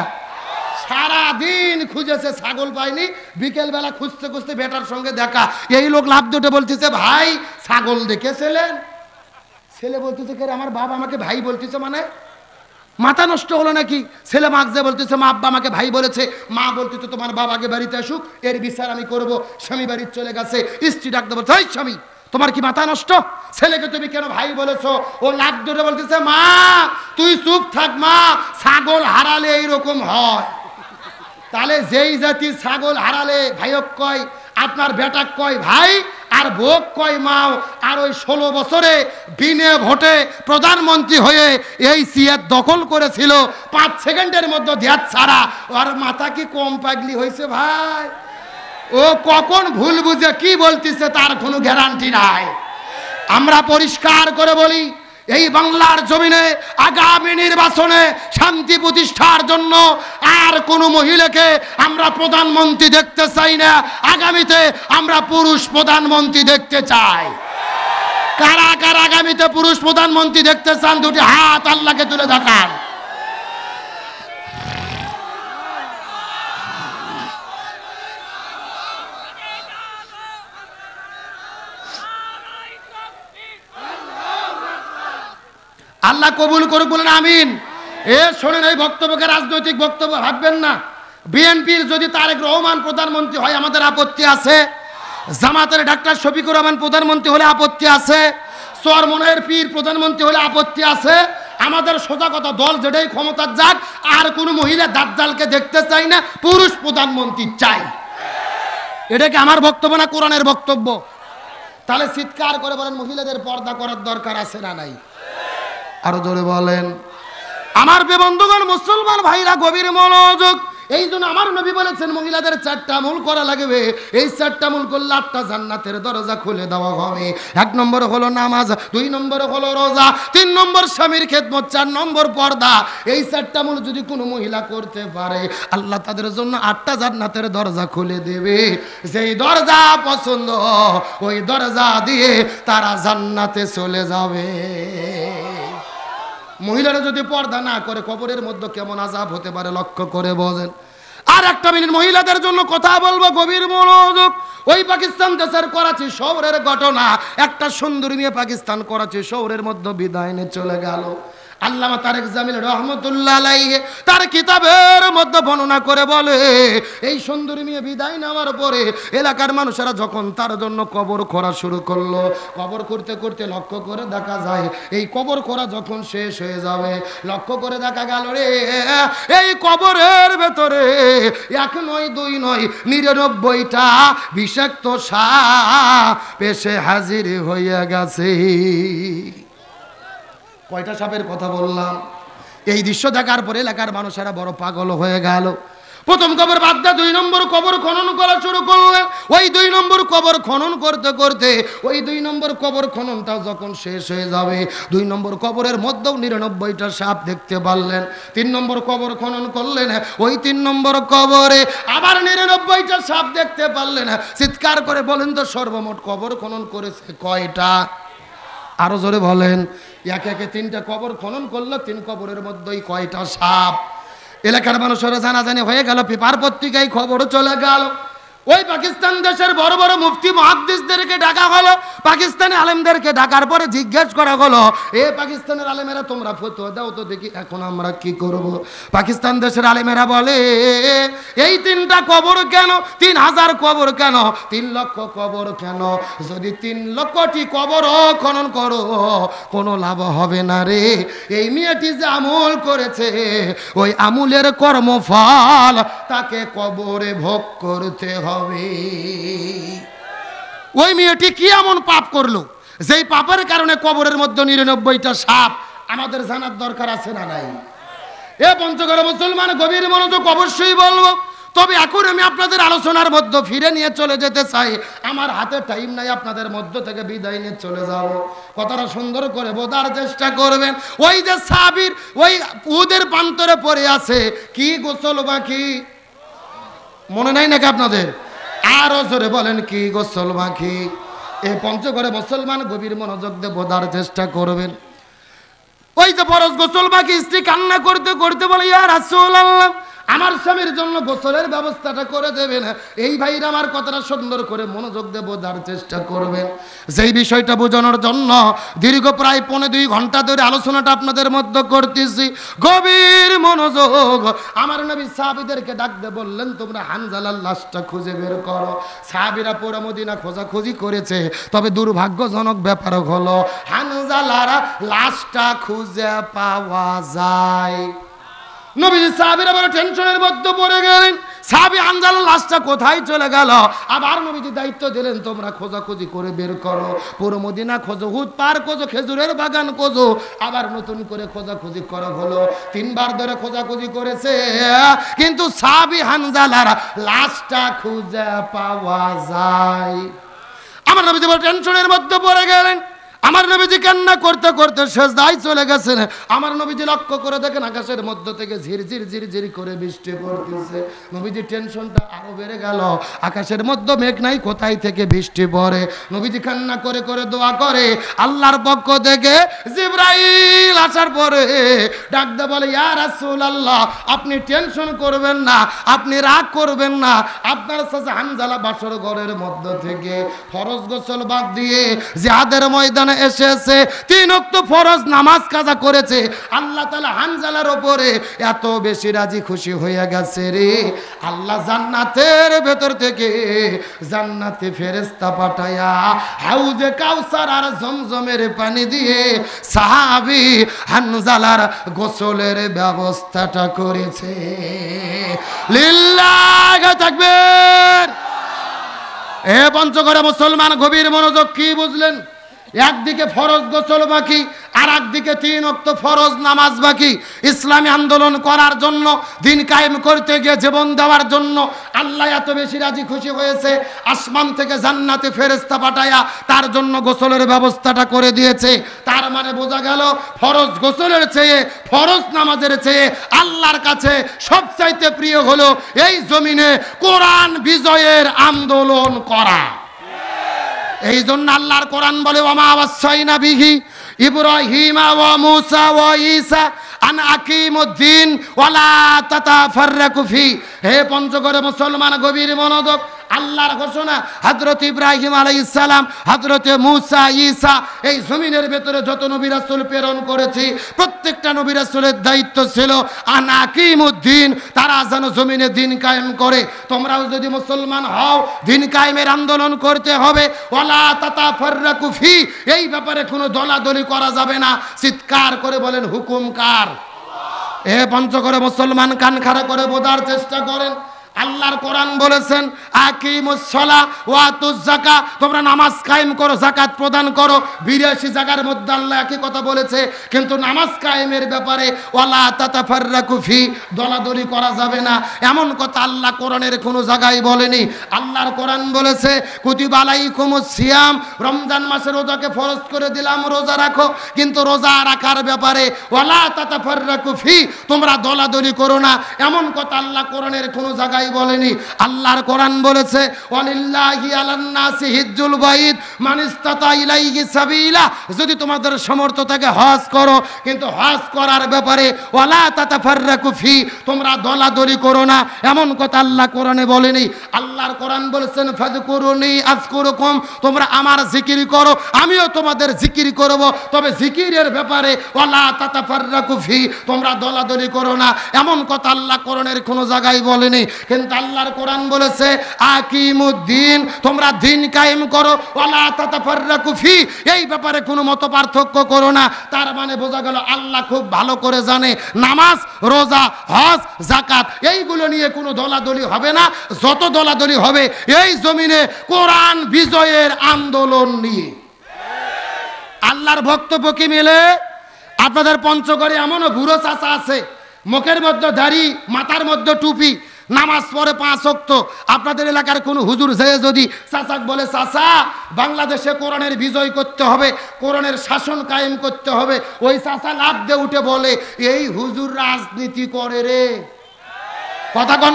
সারাদিন খুঁজেছে, ছাগল পায়নি। বিকেল বেলা খুঁজতে খুঁজতে বেটার সঙ্গে দেখা, এই লোক লাভ দুটো বলতেছে, ভাই ছাগল দেখেছিলেন? ছেলে বলতেছে, কে আমার বাবা আমাকে ভাই বলতেছে, মানে মাথা নষ্ট হলো নাকি? ছেলে মাগজে বলতেছে, মা আব্বা আমাকে ভাই বলেছে। মা বলতেছে, তোমার বাবাকে বাড়িতে আসুক, এর বিচার আমি করব। স্বামী বাড়ি চলে গেছে, স্ত্রী ডাকতে বলছে, এই স্বামী তোমার কি মাথা নষ্ট? ছেলেকে তুমি কেন ভাই বলেছো? ও লাগ ধরে বলতেছে, মা তুই চুপ থাক মা, ছাগল হারালে এইরকম হয়। তাহলে যেই জাতি ছাগল হারালে ভাইক কয়, আপনার বেটাক কয় ভাই, আর বোক কয় মাও। আর ওই 16 বছরে বিনে ভোটে প্রধানমন্ত্রী হয়ে এই সিয়াত দখল করেছিল, 5 সেকেন্ডের মধ্যে দেয়াত ছাড়া। ওর মাথা কি কম পাগলি হয়েছে ভাই? ও কখন ভুল বুঝে কি বলতেছে তার কোনো গ্যারান্টি নাই। আমরা পরিষ্কার করে বলি, এই বাংলার জমিনে আগামী নির্বাচনে শান্তি প্রতিষ্ঠার জন্য আর কোন মহিলাকে আমরা প্রধানমন্ত্রী দেখতে চাই না। আগামীতে আমরা পুরুষ প্রধানমন্ত্রী দেখতে চাই। কারা কারা আগামীতে পুরুষ প্রধানমন্ত্রী দেখতে চান? দুটি হাত আল্লাহকে তুলে দেখান। আল্লাহ কবুল করুক, বলেন আমিন। এ শোনেন, এই বক্তব্যকে রাজনৈতিক বক্তব্য ভাববেন না। বিএনপির যদি তারেক রহমান প্রধানমন্ত্রী হয় আমাদের আপত্তি আছে, জামাতের ডাক্তার শফিকুর রহমান প্রধানমন্ত্রী হলে আপত্তি আছে, চরমনের পীর প্রধানমন্ত্রী হলে আপত্তি আছে। আমাদের সোজা কথা, দল যেটাই ক্ষমতার যাক, আর কোনো মহিলা দাজ্জালকে দেখতে চাই না, পুরুষ প্রধানমন্ত্রী চাই। এটা কি আমার বক্তব্য না কোরআনের বক্তব্য? তাহলে চিৎকার করে বলেন, মহিলাদের পর্দা করার দরকার আছে না নাই? আরো জোরে বলেন। আমার বন্ধুগণ, মুসলমান ভাইরা গভীর মনোযোগ। এই জন্য আমার নবী বলেছেন, মহিলাদের 4টা আমল করা লাগবে। এই 4টা আমল করলে 8টা জান্নাতের দরজা খুলে দেওয়া হবে। 1 নম্বর হলো নামাজ, 2 নম্বর হলো রোজা, 3 নম্বর স্বামীর খেদমত, 4 নম্বর পর্দা। এই 4টা আমল যদি কোনো মহিলা করতে পারে, আল্লাহ তাদের জন্য 8টা জান্নাতের দরজা খুলে দেবে। যেই দরজা পছন্দ, ওই দরজা দিয়ে তারা জান্নাতে চলে যাবে। মহিলারা যদি পর্দা না করে, কবরের মধ্যে কেমন আযাব হতে পারে লক্ষ্য করে বোঝেন। আর একটা মিনিট মহিলাদের জন্য কথা বলবো, গভীর মনোযোগ। ওই পাকিস্তান দেশের করাচি শহরের ঘটনা। একটা সুন্দরী মেয়ে পাকিস্তান করাচি শহরের মধ্যে বিদায় নিয়ে চলে গেল। আল্লামা তারেক জামিল রহমতুল্লাহ আলাইহি তার কিতাবের মধ্যে বর্ণনা করে বলে, এই সুন্দরী মেয়ে বিদায় নেওয়ার পরে এলাকার মানুষেরা যখন তার জন্য কবর খোঁড়া শুরু করলো, কবর করতে করতে লক্ষ্য করে দেখা যায়, এই কবর খোঁড়া যখন শেষ হয়ে যাবে, লক্ষ্য করে দেখা গেল রে, এই কবরের ভেতরে 1 নয় 2 নয় 99টা বিষাক্ত সাপ এসে হাজির হয়ে গেছে। কয়টা সাপের কথা বললাম? এই দৃশ্য দেখার পরে এলাকার মানুষেরা বড় পাগল হয়ে গেল। প্রথম কবর বাদ দিয়ে 2 নম্বর কবর খনন করা শুরু করলেন। ওই 2 নম্বর কবর খনন করতে করতে ওই 2 নম্বর কবর খননটা যখন শেষ হয়ে যাবে, 2 নম্বর কবরের মধ্যেও 99টা সাপ দেখতে পারলেন। 3 নম্বর কবর খনন করলেন, ওই 3 নম্বর কবরে আবার 99টা সাপ দেখতে পারলেন। চিৎকার করে বলেন তো সর্বমোট কবর খনন করেছে কয়টা? আরো জোরে বলেন। একে একে 3টা কবর খনন করলো, 3 কবরের মধ্যেই কয়টা সাপ? এলাকার মানুষেরা জানাজানি হয়ে গেল, পেপার পত্রিকায় খবরও চলে গেল। ওই পাকিস্তান দেশের বড় বড় মুফতি মুহাদ্দিসদেরকে ডাকা হলো, পাকিস্তানি আলেমদেরকে ডাকার পরে জিজ্ঞেস করা হলো, এ পাকিস্তানের আলেমেরা তোমরা ফতোয়া দাও তো দেখি এখন আমরা কি করব। পাকিস্তান দেশের আলেমেরা বলে, এই 3টা কবর কেন, 3000 কবর কেন, 3 লক্ষ কবর কেন? যদি 3 লক্ষটি কবর খনন করো কোনো লাভ হবে না রে। এই মেয়েটি যে আমল করেছে ওই আমলের কর্মফল তাকে কবরে ভোগ করতে হবে। ওই মেয়েটি কি এমন পাপ করলো যেই পাপের কারণে কবরের মধ্যে 99টা সাপ? আমাদের জানার দরকার আছে না নাই? এ পঞ্চগড় মুসলমান গভীর মনোযোগ অবশ্যই বলবো, তবে এখন আমি আপনাদের আলোচনার মধ্যে ফিরে নিয়ে চলে যেতে চাই। আমার হাতে টাইম নাই, আপনাদের মধ্য থেকে বিদায় নিয়ে চলে যাব। কথাটা সুন্দর করে বোঝার চেষ্টা করবেন। ওই যে সাবির ওই উদের প্রান্তরে পড়ে আছে, কি গোসল বাকি মনে নাই নাকি আপনাদের? আরো জোরে বলেন, কি গোসল বাকি? এই পঞ্চগড়ে মুসলমান গভীর মনোযোগ দিয়ে বোঝার চেষ্টা করবেন। ওই যে ফরজ গোসল বাকি, স্ত্রী কান্না করতে করতে বলে, ইয়া রাসূলুল্লাহ আমার স্বামীর জন্য গোসলের ব্যবস্থাটা করে দেবেন। এই ভাইরা আমার কথাটা সুন্দর করে মনোযোগ দিয়ে বোঝার চেষ্টা করবেন। যেই বিষয়টা বোঝানোর জন্য দীর্ঘ প্রায় 1.5-2 ঘন্টা ধরে আলোচনাটা আপনাদের মধ্যে করতেছি। গভীর মনোযোগ। আমার নবী সাহাবীদেরকে ডাক দিয়ে বললেন, তোমরা হানজালার লাশটা খুঁজে বের করো। সাহাবীরা পুরো মদিনা খোঁজাখুঁজি করেছে, তবে দুর্ভাগ্যজনক ব্যাপার হলো হানজালার লাশটা খুঁজে পাওয়া যায়। নবীজি সাহাবীরা বড় টেনশনের মধ্যে পড়ে গেলেন, সাহাবী হানজালার লাশটা কোথায় চলে গেল? আবার নবীজি দায়িত্ব দিলেন, তোমরা খোঁজাখুঁজি করে বের করো, পুরো মদিনা খোঁজো, হুদ পার খোঁজো, খেজুরের বাগান খোঁজো। আবার নতুন করে খোঁজাখুঁজি করা হলো। 3 বার ধরে খোঁজাখুঁজি করেছে, কিন্তু সাহাবী হানজালার লাশটা খুঁজে পাওয়া যায়। আমার নবীজি বড় টেনশনের মধ্যে পড়ে গেলেন। আমার নবীজি কান্না করতে করতে সেজদায় চলে গেছেন। আমার নবীজি লক্ষ্য করে দেখেন আকাশের মধ্য থেকে ঝিরঝির ঝিরঝির করে বৃষ্টি পড়তেছে। নবীজি টেনশনটা আরো বেড়ে গেল, আকাশের মধ্যে মেঘ নাই, কোথায় থেকে বৃষ্টি পড়ে। নবীজি কান্না করে করে দোয়া করে, আল্লাহর পক্ষ থেকে জিবরাইল আসার পরে ডাক দিয়ে বলে, ইয়া রাসূলুল্লাহ আপনি টেনশন করবেন না, আপনি রাগ করবেন না, আপনার সাথে হানজালা বাসর ঘরের মধ্য থেকে ফরজ গোসল বাদ দিয়ে জিহাদের ময়দানে এসেছে, 3 ওয়াক্ত ফরজ নামাজ কাজা করেছে। আল্লাহ তাআলা হানজালার উপরে এত বেশি রাজি খুশি হয়ে গেছে রে, আল্লাহ জান্নাতের ভেতর থেকে জান্নাতে ফেরেশতা পাঠায়া হাউজে কাউসার আর জমজমের পানি দিয়ে সাহাবী হানজালার গোসলের ব্যবস্থাটা করেছে। লিল্লাহি তাকবীর। এ পঞ্চগড়ে মুসলমান গভীর মনোযোগ, কি বুঝলেন? একদিকে ফরজ গোসল বাকি, আর একদিকে 3 ওয়াক্ত ফরজ নামাজ বাকি। ইসলামী আন্দোলন করার জন্য, দিন কায়েম করতে গিয়ে জীবন দেওয়ার জন্য আল্লাহ এত বেশি রাজি খুশি হয়েছে, আসমান থেকে জান্নাতে ফেরেশতা পাঠায়া তার জন্য গোসলের ব্যবস্থাটা করে দিয়েছে। তার মানে বোঝা গেল ফরজ গোসলের চেয়ে, ফরজ নামাজের চেয়ে আল্লাহর কাছে সবচাইতে প্রিয় হলো এই জমিনে কোরআন বিজয়ের আন্দোলন করা। এই জন্য আল্লাহর কোরআন বলে, ওমা ওয়াসাইনা বিহি ইব্রাহিম ওয়া মুসা ওয়া ঈসা আন আকিমুদ্দিন ওয়ালা তাতাফাররাকু ফি। হে পঞ্চগড়ে মুসলমান গভীর মনোযোগ, আল্লাহর ঘোষণা, হযরত ইব্রাহিম আলাইহিস সালাম, হযরত মুসা, ঈসা, এই জমিনের ভেতরে যত নবী রাসূল প্রেরণ করেছি প্রত্যেকটা নবী রাসূলের দায়িত্ব ছিল আন আকিমুদ্দিন, তারা যেন জমিনে দিন কায়েম করে। তোমরাও যদি মুসলমান হও, দিন কায়েমের আন্দোলন করতে হবে। ওয়ালা তাতাফাররাকু ফি, এই ব্যাপারে কোনো দলাদলি করা যাবে না। চিৎকার করে বলেন, হুকুম কার? এ পঞ্চগড়ে মুসলমান কান খাড়া করে বোঝার চেষ্টা করেন। আল্লাহ আল্লাহর কোরআন বলেছেন আকিমুস সালাহ ওয়া আতুজ যাকাত, তোমরা নামাজ কায়েম করো, যাকাত প্রদান করো। 82 জায়গার মধ্যে আল্লাহ একই কথা বলেছে, কিন্তু নামাজ কায়েমের ব্যাপারে ওয়ালা তাতাফাররাকু ফি, দলাদলি করা যাবে না, এমন কথা আল্লাহ কোরআনের কোনো জায়গায় বলেনি। আল্লাহর কোরআন বলেছে কুতিবা আলাইকুমুস সিয়াম, রমজান মাসে রোজাকে ফরজ করে দিলাম, রোজা রাখো, কিন্তু রোজা রাখার ব্যাপারে ওয়ালা তাতাফাররাকু ফি, তোমরা দলাদলি করো না, এমন কথা আল্লাহ কোরআনের কোনো জায়গায় বলেনি। আল্লাহর কোরআন বলেছে ওয়ালিল্লাহি আলান নাসি হিজ্জুল বাইত মান ইসতাতা ইলাইহি সাবিলা, যদি তোমাদের সামর্থ্য থাকে হজ করো, কিন্তু হজ করার ব্যাপারে ওয়ালা তাতাফাররাকু ফি, তোমরা দলাদলি করো না, এমন কথা আল্লাহ কোরআনে বলেনি। আল্লাহর কোরআন বলেছেন ফাযকুরুনি আযকুরুকুম, তোমরা আমার জিকির করো, আমিও তোমাদের জিকির করব, তবে জিকিরের ব্যাপারে ওয়ালা তাতাফাররাকু ফি, তোমরা দলাদলি করো না, এমন কথা আল্লাহ কোরআনের কোনো জায়গায় বলেনি। কিন্তু আল্লাহর কোরআন বলেছে আকিমুদ্দিন, তোমরা দিন কায়েম করো, ওয়ালা তাতাফাররাকু ফি, এই ব্যাপারে কোনো মত পার্থক্য করো না। তার মানে বোঝা গেল আল্লাহ খুব ভালো করে জানে নামাজ, রোজা, হজ, যাকাত এইগুলো নিয়ে কোনো দলাদলি হবে না। যত দলাদলি হবে এই জমিনে কোরআন বিজয়ের আন্দোলন নিয়ে। আল্লাহর বক্তব্য কি মিলে? আপনাদের পঞ্চগড়ে এমনও বুড়ো চাচা আছে, মুখের মধ্যে দাড়ি, মাথার মধ্যে টুপি, নামাজ পড়ে 5 ওয়াক্ত। আপনাদের এলাকার কোন হুজুর যেয়ে যদি চাচাক বলে চাচা বাংলাদেশে কোরআনের বিজয় করতে হবে, কোরআনের শাসন কায়েম করতে হবে, ওই চাচা লাফ দিয়ে উঠে বলে এই হুজুর রাজনীতি করে রে। কথা কন।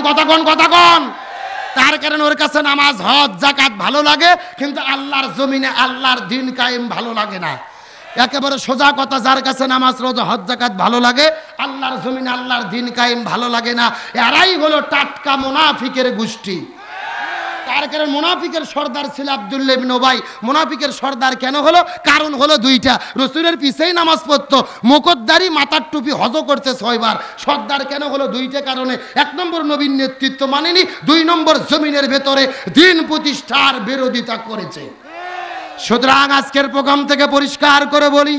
তার কারণে ওর কাছে নামাজ, হজ, যাকাত ভালো লাগে, কিন্তু আল্লাহর জমিনে আল্লাহর দিন কায়েম ভালো লাগে না। একেবারে সোজা কথা, যার কাছে নামাজ, রোজা, হজ, যাকাত ভালো লাগে, আল্লাহর জমিনে আল্লাহর দিন কায়েম ভালো লাগে না। এরাই হলো টাটকা মুনাফিকের গোষ্ঠী। তার কারণে মুনাফিকের সর্দার ছিল আব্দুল্লাহ ইবনে উবাই। মুনাফিকের সর্দার কেন হলো? কারণ হলো দুইটা, রসুলের পিছেই নামাজ পড়তো, মুখদ্দারি, মাথার টুপি, হজ করতে 6 বার। সর্দার কেন হলো? দুইটা কারণে। 1 নম্বর নবীর নেতৃত্ব মানেনি, 2 নম্বর জমিনের ভেতরে দিন প্রতিষ্ঠার বিরোধিতা করেছে। সুতরাং আজকের প্রোগ্রাম থেকে পরিষ্কার করে বলি,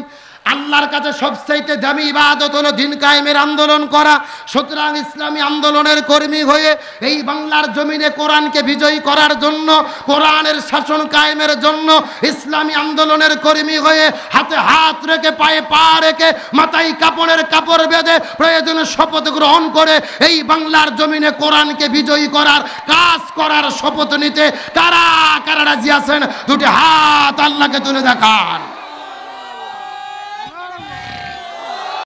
আল্লাহর কাছে সবচাইতে দামি ইবাদত হলো দিন কায়েমের আন্দোলন করা। সুতরাং ইসলামী আন্দোলনের কর্মী হয়ে এই বাংলার জমিনে কোরআনকে বিজয়ী করার জন্য, কোরআনের শাসন কায়েমের জন্য ইসলামী আন্দোলনের কর্মী হয়ে হাতে হাত রেখে, পায়ে পা রেখে, মাথায় কাপড়ের কাপড় বেঁধে প্রয়োজনে শপথ গ্রহণ করে এই বাংলার জমিনে কোরআনকে বিজয়ী করার কাজ করার শপথ নিতে কারা কারা রাজি আছেন? দুটি হাত আল্লাহকে তুলে দেখান।